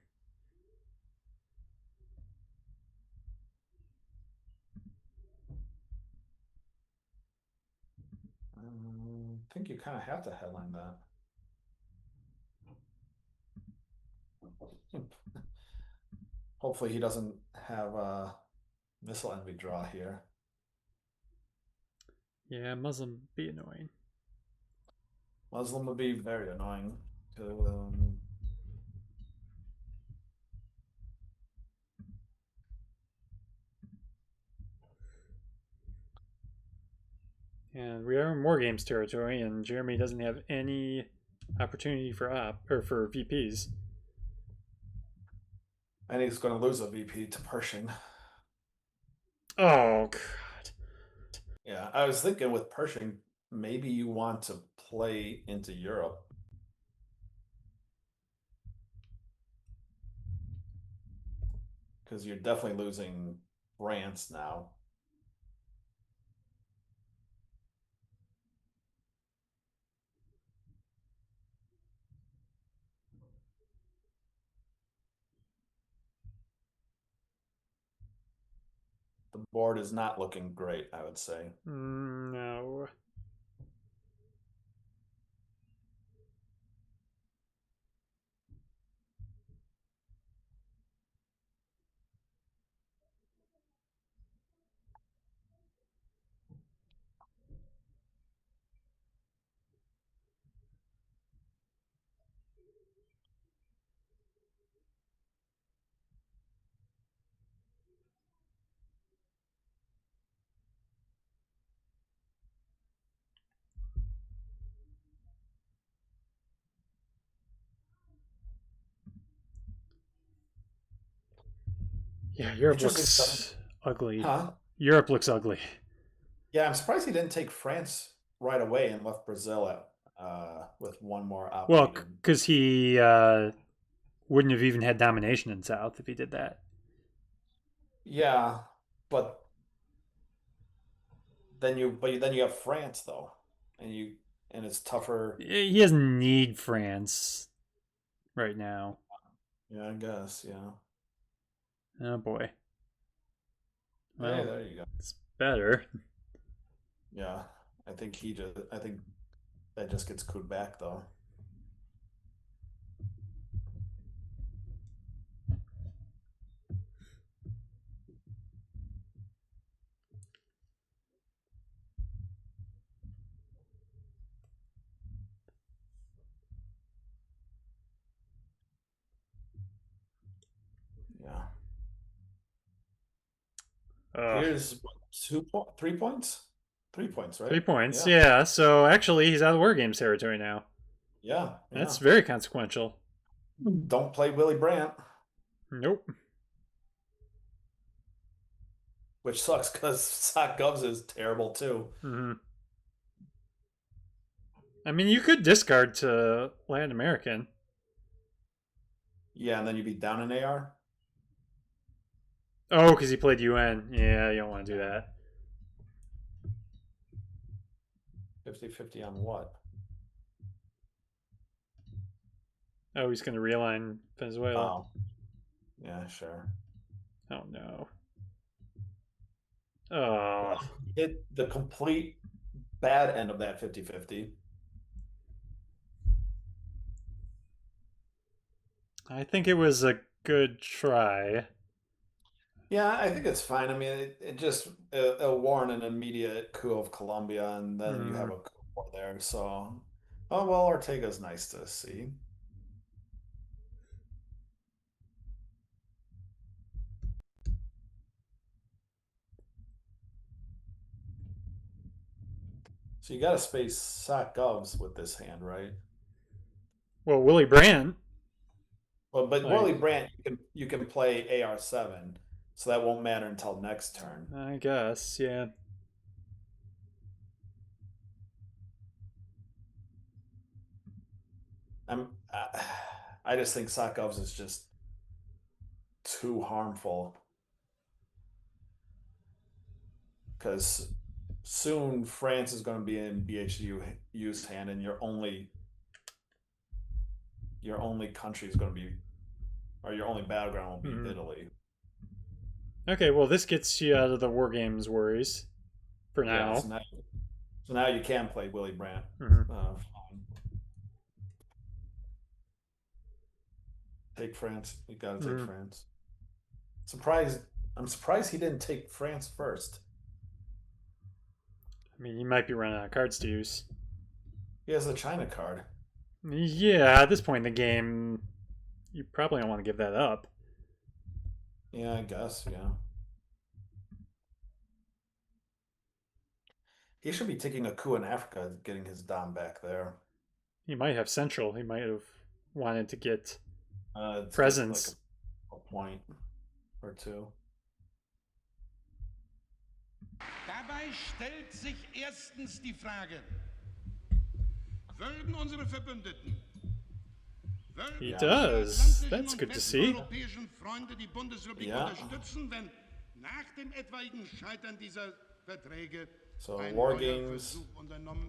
I think you kind of have to headline that. Hopefully he doesn't have a missile envy draw here. Yeah, Muslim be annoying. Muslim would be very annoying. And we are in War Games territory, and Jeremy doesn't have any opportunity for for VPs. And he's going to lose a VP to Pershing. Oh, God. Yeah, I was thinking with Pershing, maybe you want to play into Europe. Because you're definitely losing France now. The board is not looking great, I would say. No. Yeah, Europe looks ugly. Huh? Europe looks ugly. Yeah, I'm surprised he didn't take France right away and left Brazil at, with one more op. Well, because he wouldn't have even had domination in South if he did that. Yeah, but then you have France though, and it's tougher. He doesn't need France right now. Yeah, I guess. Yeah. Oh boy. Well, hey, there you go. It's better. Yeah, I think that just gets cooed back though. Yeah. Here's 3 points? 3 points, right? 3 points, yeah. So actually, he's out of War Games territory now. Yeah. That's very consequential. Don't play Willie Brandt. Nope. Which sucks because Sock Govs is terrible too. Mm-hmm. I mean, you could discard to Latin American. Yeah, and then you'd be down an AR. Oh, because he played UN. Yeah, you don't want to do that. 50-50 on what? Oh, he's going to realign Venezuela. Oh. Yeah, sure. Oh, no. Oh. Hit the complete bad end of that 50-50. I think it was a good try. Yeah, I think it's fine. I mean, it just it'll warrant an immediate coup of Colombia, and then you have a coup war there. So, oh well, Ortega's nice to see. So you got to space sock govs with this hand, right? Well, Willie Brandt. Well, but Worley Brandt, you can play AR7, so that won't matter until next turn. I guess, yeah. I'm, I just think sock govs is just too harmful because soon France is going to be in BHU's hand, and your only country is going to be, or your only battleground will be Italy. Okay, well, this gets you out of the War Games worries for now. Yeah, so now you can play Willie Brandt. Take France. You got to take France. I'm surprised he didn't take France first. I mean, he might be running out of cards to use. He has the China card. Yeah, at this point in the game, you probably don't want to give that up. Yeah, I guess, yeah. He should be taking a coup in Africa, getting his Dom back there. He might have Central. He might have wanted to get presence. Like a point or two. Dabei stellt sich erstens die Frage, würden unsere Verbündeten, he does. That's good to see. europäischen Freunde die Bundesrepublik unterstützen, wenn nach dem etwaigen Scheitern dieser Verträge so War Games.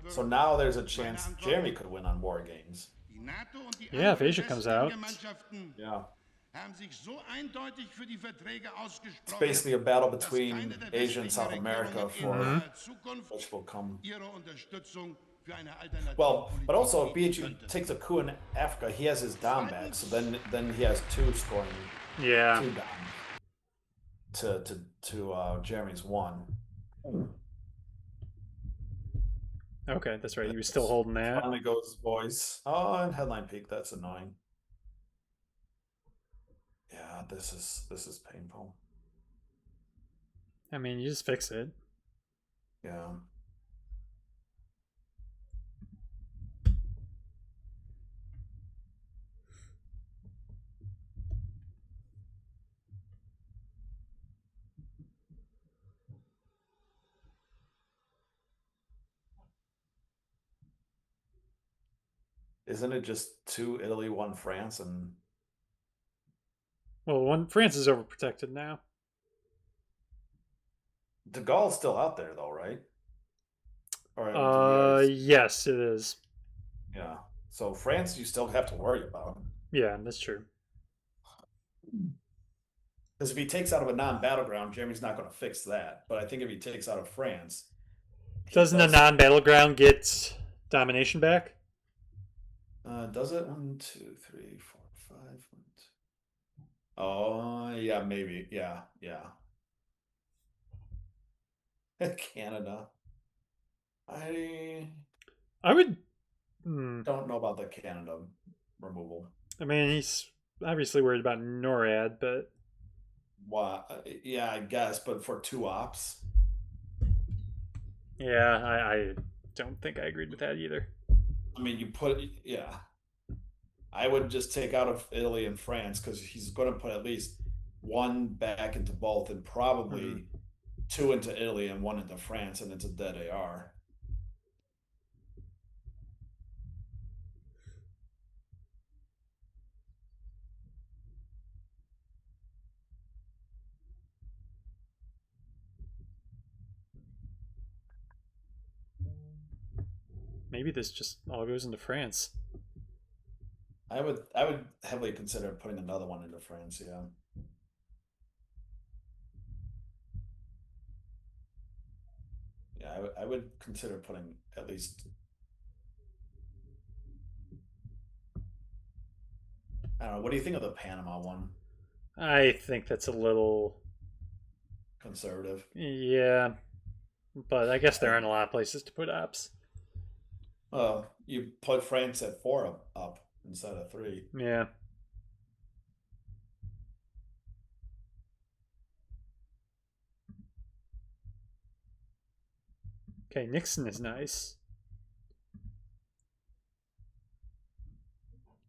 So now there's a chance Jeremy could win on War Games. Yeah, if Asia comes out. Yeah. Haben sich so eindeutig für die Verträge ausgesprochen. It's basically a battle between Asia and South America for which will come. Well, but also if BHU takes a coup in Africa, he has his Dom back, so then he has two scoring. Yeah. Two Dom to Jeremy's one. Okay, that's right. He was still holding that. Finally goes voice. Oh, and headline peak. That's annoying. Yeah, this is painful. I mean, you just fix it. Yeah. Isn't it just 2 Italy, 1 France, and well, France is overprotected now. De Gaulle's still out there, though, right? Or yes, it is. Yeah. So France, you still have to worry about. Yeah, that's true. Because if he takes out of a non-battleground, Jeremy's not going to fix that. But I think if he takes out of France, doesn't a non-battleground get domination back? Does it? 1, 2, 3, 4, 5. 1, 2. Oh, yeah, maybe. Yeah. Canada. I would. Don't know about the Canada removal. I mean, he's obviously worried about NORAD, but. Well, yeah, I guess, but for 2 ops. Yeah, I don't think I agreed with that either. I mean, yeah. I would just take out of Italy and France because he's going to put at least 1 back into both and probably 2 into Italy and 1 into France, and it's a dead AR. Maybe this just all goes into France. I would heavily consider putting another one into France, yeah. Yeah, I would consider putting at least. I don't know. What do you think of the Panama one? I think that's a little Conservative. Yeah, but I guess there aren't a lot of places to put ops. You put France at 4 up instead of 3. Yeah. Okay, Nixon is nice.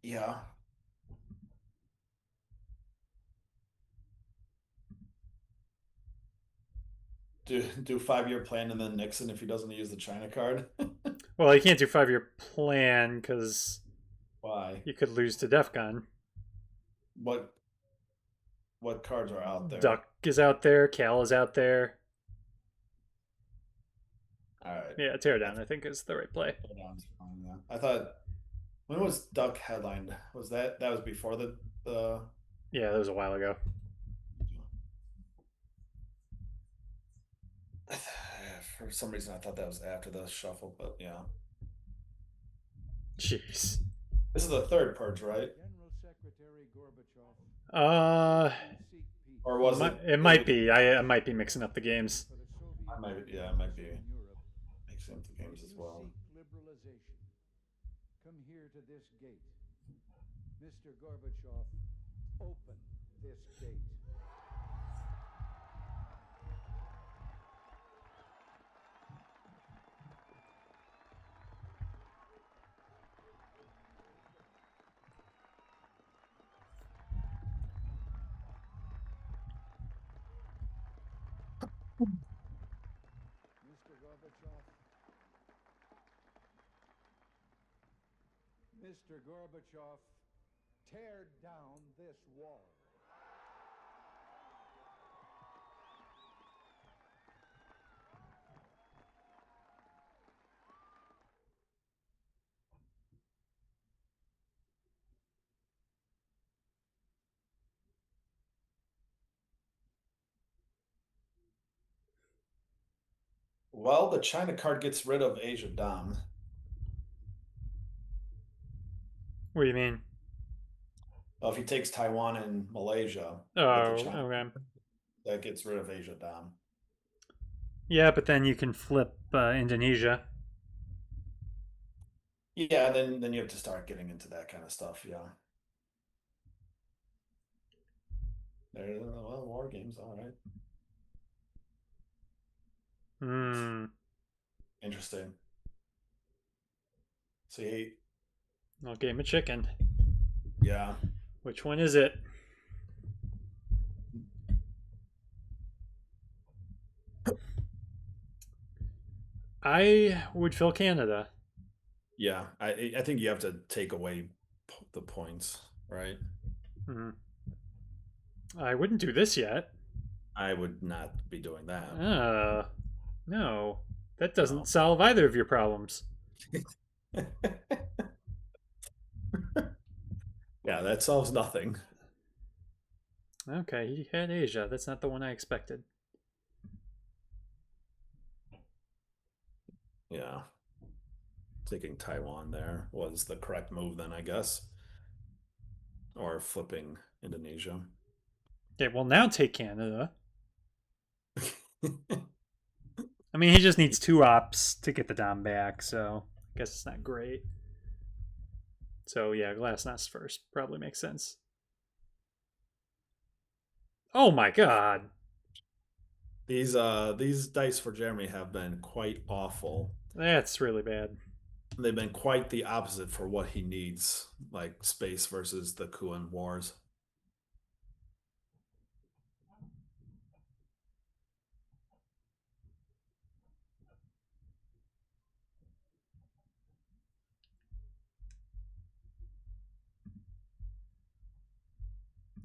Yeah. Do 5-year plan and then Nixon if he doesn't use the China card. Well, you can't do 5-year plan because Why? you could lose to DEFCON. What cards are out there? Duck is out there. Cal is out there. All right. Yeah, Teardown I think is the right play. Teardown's fine. Yeah. I thought when was Duck headlined? Was that was before the? Yeah, that was a while ago. For some reason, I thought that was after the shuffle, but yeah. Jeez. This is the third purge, right? Or was it? It might be. I might be mixing up the games. I might be mixing up the games as well. Come here to this gate. Mr. Gorbachev, open this gate. Mr. Gorbachev. Mr. Gorbachev, tear down this wall. Well, the China card gets rid of Asia Dom. What do you mean? Well, if he takes Taiwan and Malaysia, okay. That gets rid of Asia Dom. Yeah, but then you can flip Indonesia. Yeah, then you have to start getting into that kind of stuff. Yeah. Well, war games, all right. Interesting. See. I'll game of chicken. Yeah. Which one is it? I would fill Canada. Yeah, I think you have to take away the points, right? Mm-hmm. I wouldn't do this yet. I would not be doing that. No. That doesn't solve either of your problems. Yeah, that solves nothing. Okay, he had Asia. That's not the one I expected. Yeah. Taking Taiwan there was the correct move then, I guess. Or flipping Indonesia. Okay, well now take Canada. I mean, he just needs 2 ops to get the Dom back, so I guess it's not great. So yeah, Glasnost first probably makes sense. Oh my god. These dice for Jeremy have been quite awful. That's really bad. They've been quite the opposite for what he needs, like space versus the Kuan Wars.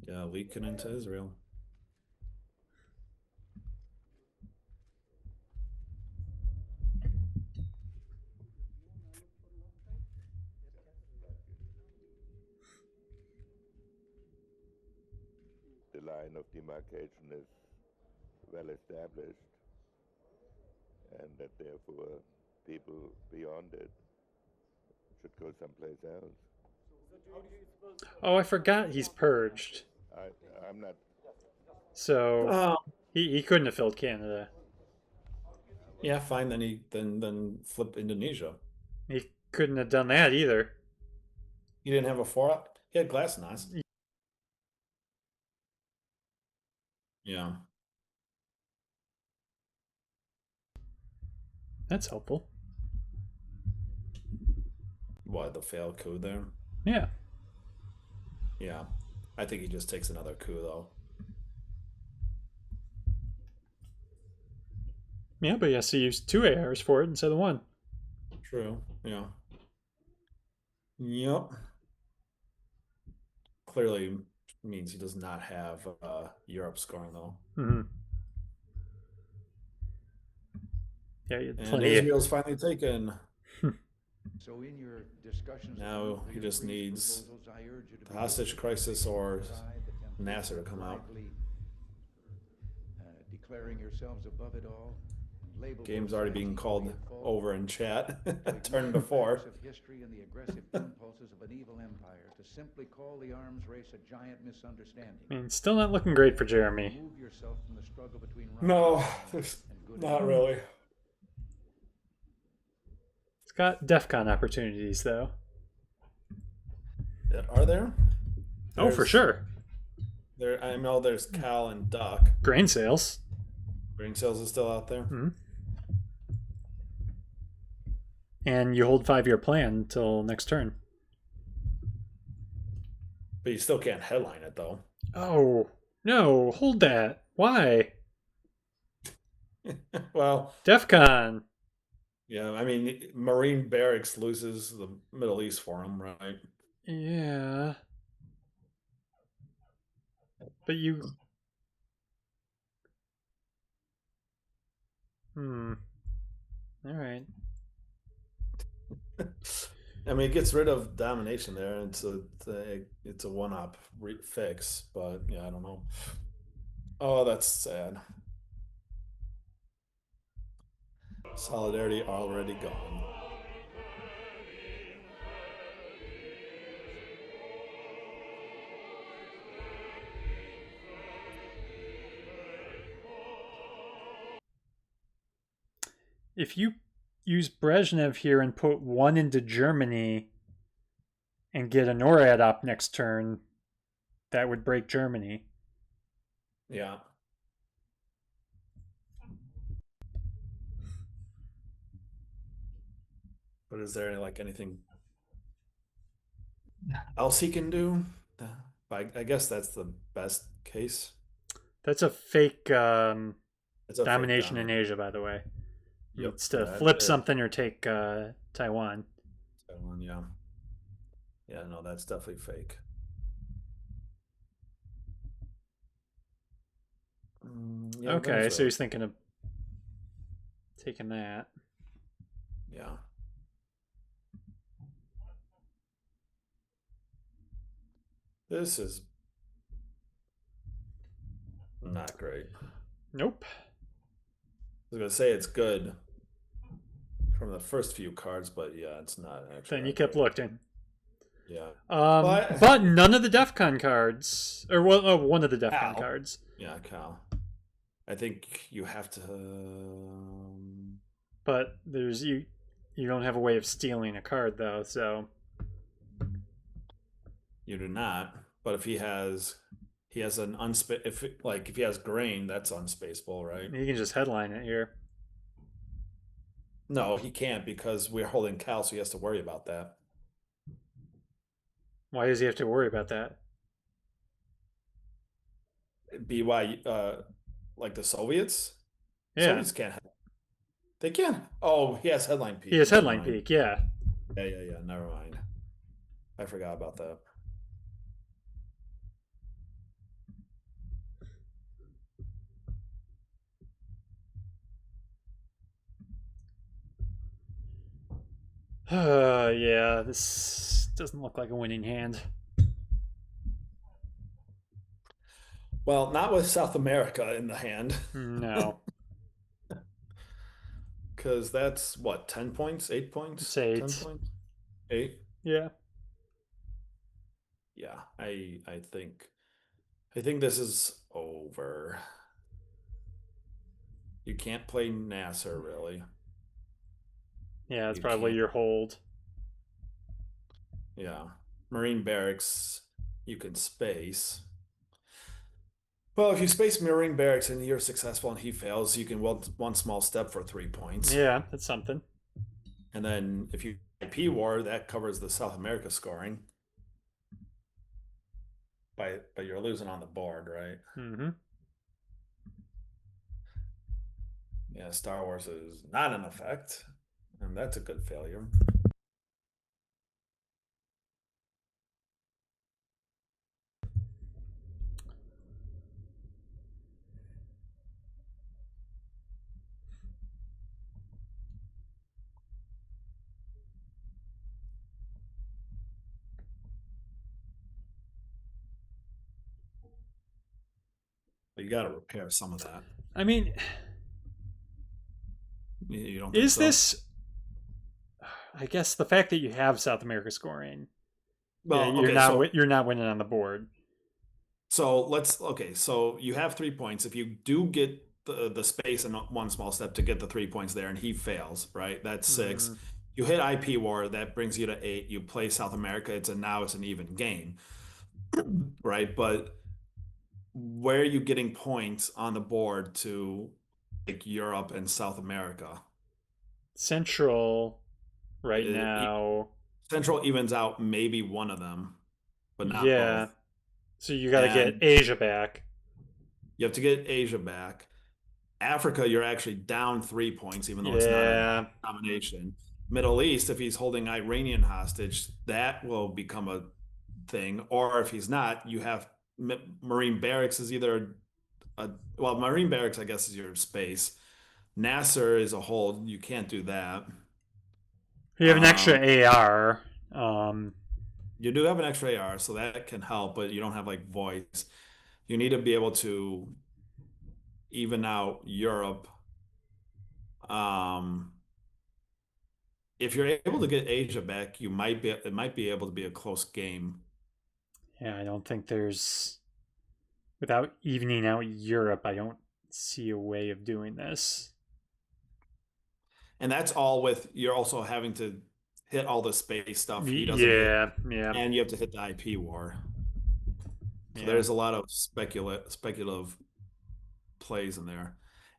Yeah, leaking into Israel. The line of demarcation is well established, and that therefore people beyond it should go someplace else. Oh, I forgot he's purged. I'm not. So he couldn't have filled Canada. Yeah, fine. Then flip Indonesia. He couldn't have done that either. He didn't have a 4-up. He had Glasnost. Yeah. That's helpful. What, the failed coup there? Yeah. Yeah. I think he just takes another coup, though. Yeah, but he has to use 2 ARs for it instead of 1. True. Yeah. Yep. Clearly means he does not have Europe scoring, though. Mm-hmm. Yeah, and Israel's finally taken. So in your discussions now he just needs the hostage crisis or Nasser to come out. Declaring yourselves above it all. Game's already being called over in chat. Turn before. Of history and the aggressive impulses of an evil empire to simply call the arms race a giant misunderstanding. I mean, still not looking great for Jeremy. Remove yourself from the struggle between no, not really. It's got DEF CON opportunities, though. Are there? Oh, for sure. I know there's Cal and Duck. Grain sales. Grain sales is still out there. Mm-hmm. And you hold 5-year plan until next turn. But you still can't headline it, though. Oh, no, hold that. Why? Well, DEF CON. Yeah, I mean, Marine Barracks loses the Middle East for him, right? Yeah. But you... All right. I mean, it gets rid of domination there. And it's a one-up fix, but yeah, I don't know. Oh, that's sad. Solidarity already gone. If you use Brezhnev here and put 1 into Germany and get a NORAD up next turn, that would break Germany. Yeah. But is there anything else he can do? I guess that's the best case. That's a fake domination in Asia, by the way. Yep. It's to flip something or take Taiwan. Taiwan, yeah. Yeah, no, that's definitely fake. Yeah, okay, so he's thinking of taking that. Yeah. This is not great. Nope. I was going to say it's good from the first few cards, but yeah, it's not actually. Then you kept looking. Yeah. But none of the DEF CON cards, or one of the DEF CON cards. Yeah, Cal. I think you have to. But there's you don't have a way of stealing a card though, so. You do not. But if he has an if he has grain, that's unspaceable, right? You can just headline it here. No, he can't because we're holding Cal, so he has to worry about that. Why does he have to worry about that? Like the Soviets? Yeah. Soviets can't. They can. Oh, he has headline peak. He has headline peak, yeah. Yeah. Never mind. I forgot about that. Yeah, this doesn't look like a winning hand. Well, not with South America in the hand. No. Because that's, 10 points? 8 points? It's 8. 10 points? 8? Yeah. yeah, I think this is over. You can't play Nasser really. Yeah, that's You probably can't. your hold. Yeah, Marine Barracks. You can space. Well, if you space Marine Barracks and you're successful and he fails, you can one small step for 3 points. Yeah, that's something. And then if you IP war, that covers the South America scoring. But you're losing on the board, right? Mm-hmm. Yeah, Star Wars is not in effect, and that's a good failure. But you got to repair some of that. I mean, you don't think is so? this? I guess the fact that you have South America scoring, Well, yeah, you're okay, not you're not winning on the board. So so you have 3 points. If you do get the space and one small step to get the 3 points there, and he fails, right? That's 6. Mm. You hit IP war, that brings you to 8. You play South America, now it's an even game, right? But where are you getting points on the board to like Europe and South America? Central right now. Central evens out maybe one of them, but not Yeah. both. So you got to get And Asia back. you have to get Asia back. Africa, you're actually down 3 points, even though it's not a Yeah. nomination. Middle East, if he's holding Iranian hostage, that will become a thing. Or if he's not, you have Marine Barracks is either well, Marine Barracks, I guess, is your space. Nasser is a hold. You can't do that. You have an extra AR. You do have an extra AR, so that can help, but you don't have like voice. You need to be able to even out Europe. If you're able to get Asia back, it might be able to be a close game. Yeah, I don't think there's without evening out Europe, I don't see a way of doing this. And that's all with you're also having to hit all the space stuff he doesn't hit. Yeah. And you have to hit the IP war. So yeah. there's a lot of speculative plays in there.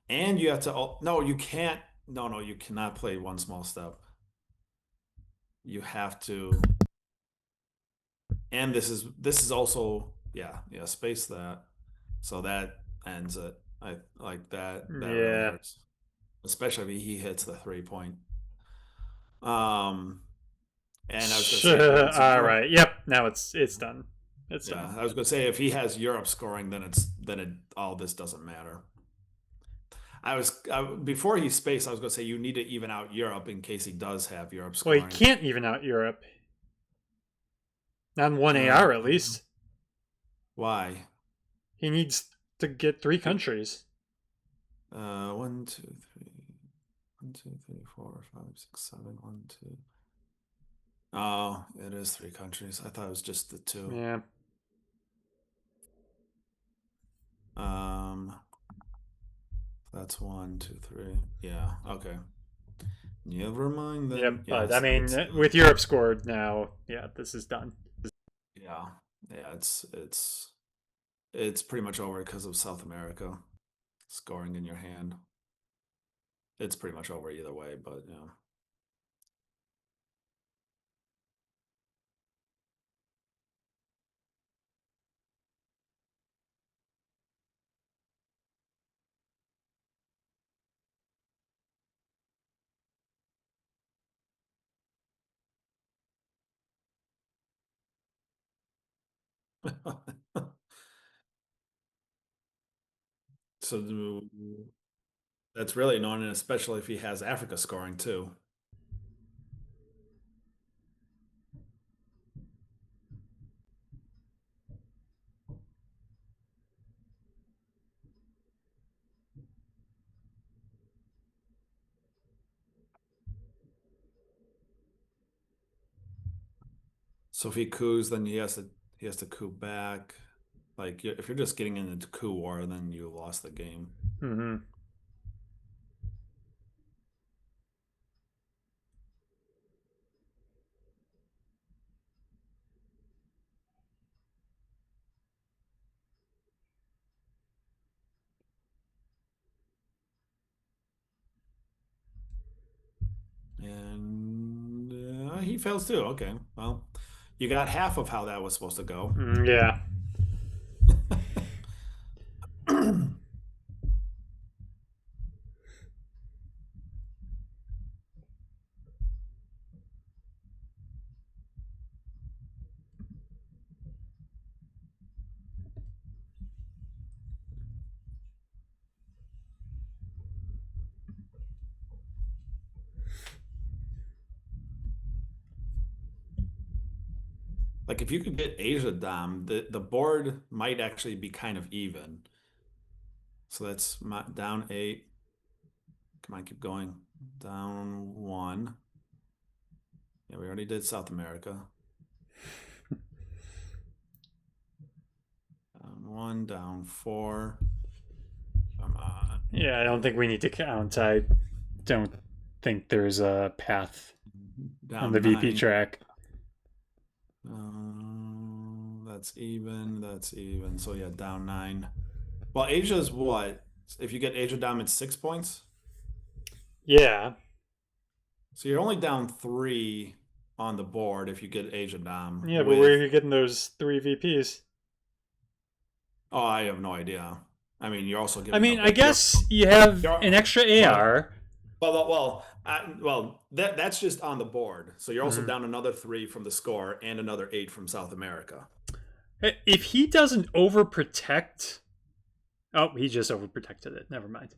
And you have to no, you can't no, you cannot play one small step. You have to, and this is also space that, so that ends it. I like that really hurts, especially if he hits the 3 point. And I was gonna say all right, yep, now it's done. It's done. I was gonna say if he has Europe scoring, then all this doesn't matter. Before he spaced, I was gonna say you need to even out Europe in case he does have Europe scoring. Well, he can't even out Europe. Not on one AR, at least. Why? He needs to get 3 countries. 1, 2, 3. 1, 2, 3, 4, 5, 6, 7. 1, 2. Oh, it is 3 countries. I thought it was just the 2. Yeah. That's 1, 2, 3. Yeah. Okay. Never mind then. Yep. But yes, I mean, with Europe scored now, yeah, this is done. Yeah. Yeah. It's pretty much over because of South America scoring in your hand. It's pretty much over either way, but yeah. So that's really annoying, especially if he has Africa scoring too. So if he coups, then he he has to coup back. Like, if you're just getting into coup war, then you lost the game. Mm-hmm. And he fails too. Okay, well, you got half of how that was supposed to go. Yeah. Like, if you could get Asia Dom, the board might actually be kind of even. So that's down 8. Come on, keep going. Down 1. Yeah, we already did South America. Down 1, down 4. Come on. Yeah, I don't think we need to count. I don't think there's a path Down on the 9. VP track. That's even. That's even. So yeah, down 9. Well, Asia's what? If you get Asia Dom, it's 6 points. Yeah. So you're only down 3 on the board if you get Asia Dom. Yeah, but where are you getting those 3 VPs? Oh, I have no idea. I mean, you're also giving. I mean, I guess you have an extra AR. Well, that's just on the board. So you're also down another 3 from the score and another 8 from South America. If he doesn't overprotect, he just overprotected it. Never mind.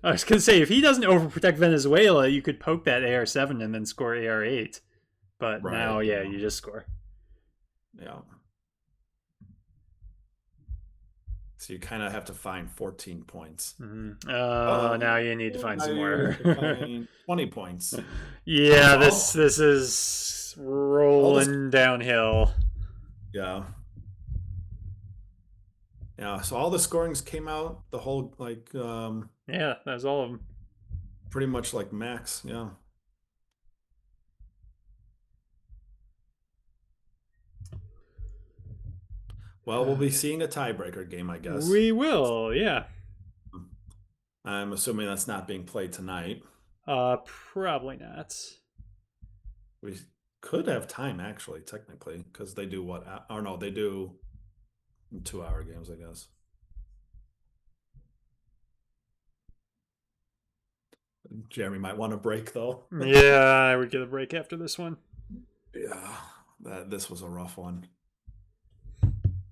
I was gonna say, if he doesn't overprotect Venezuela, you could poke that AR7 and then score AR8. But now, yeah, you just score. Yeah. So you kind of have to find 14 points. Now you need to find some more. 20 points. Yeah, this is rolling downhill. Yeah. Yeah, so all the scorings came out, the whole, yeah, that was all of them. Pretty much like max, yeah. Well, we'll be seeing a tiebreaker game, I guess. We will, yeah. I'm assuming that's not being played tonight. Probably not. We could have time, actually, technically, because they do what? Or no, they do 2-hour games, I guess. Jeremy might want a break, though. Yeah, I would get a break after this one. Yeah, this was a rough one.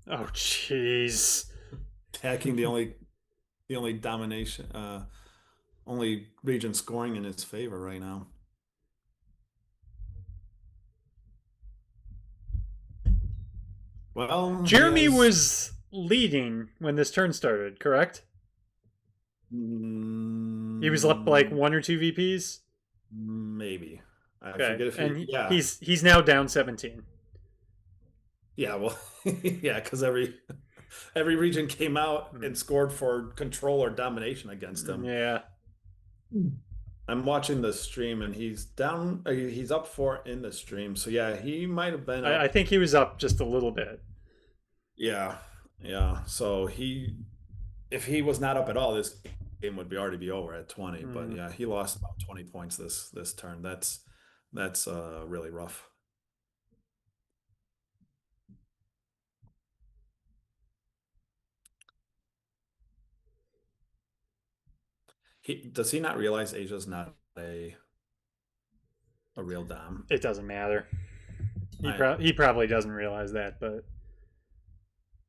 Oh, jeez. Attacking the only domination, only region scoring in his favor right now. Well, Jeremy was leading when this turn started, correct? He was up like 1 or 2 VPs? Maybe. I forget if he's now down 17. Yeah, well, yeah, because every region came out and scored for control or domination against him. Yeah. I'm watching the stream and he's down. He's up 4 in the stream. So yeah, he might have been. I think he was up just a little bit. Yeah, yeah. So if he was not up at all, this game would already be over at 20. But yeah, he lost about 20 points this turn. That's really rough. Does he not realize Asia's not a real dom? It doesn't matter. He probably doesn't realize that, but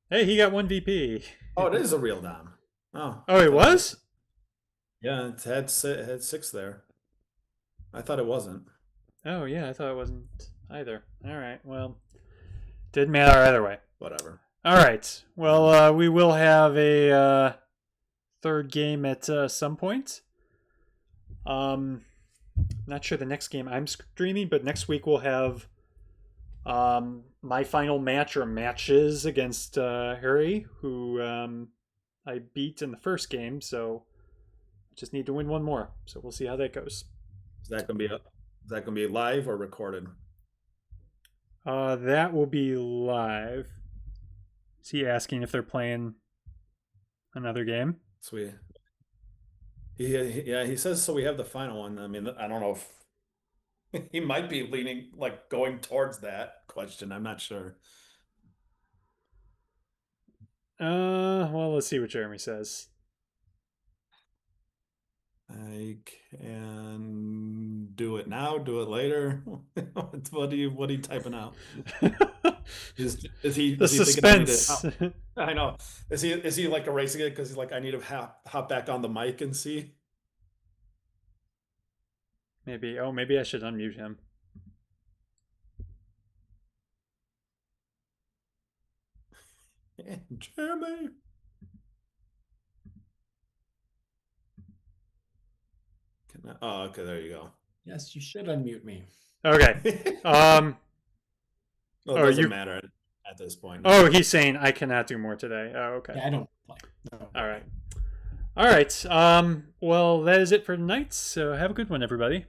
hey, he got 1 VP. Oh, it is a real dom. Oh, it was? Yeah, it had 6 there. I thought it wasn't. Oh yeah, I thought it wasn't either. All right, well, didn't matter either way. Whatever. All right, well, we will have a third game at some point. Not sure the next game I'm streaming, but next week we'll have my final match or matches against Harry, who I beat in the first game, so I just need to win one more. So we'll see how that goes. Is that gonna be live or recorded? That will be live. Is he asking if they're playing another game? Sweet. He says so. We have the final one. I mean, I don't know if he might be leaning, like going towards that question. I'm not sure. Well, let's see what Jeremy says. I can do it now, do it later. What are you typing out? Is he the suspense? I know. Is he like erasing it because he's like, I need to hop back on the mic and see? Maybe. Oh, maybe I should unmute him. Jeremy. Oh, okay, there you go. Yes, you should unmute me. Okay. Well, it doesn't matter at this point. Oh, he's saying I cannot do more today. Oh, okay. Yeah, I don't play. No. All right. All right. Well, that is it for tonight. So have a good one, everybody.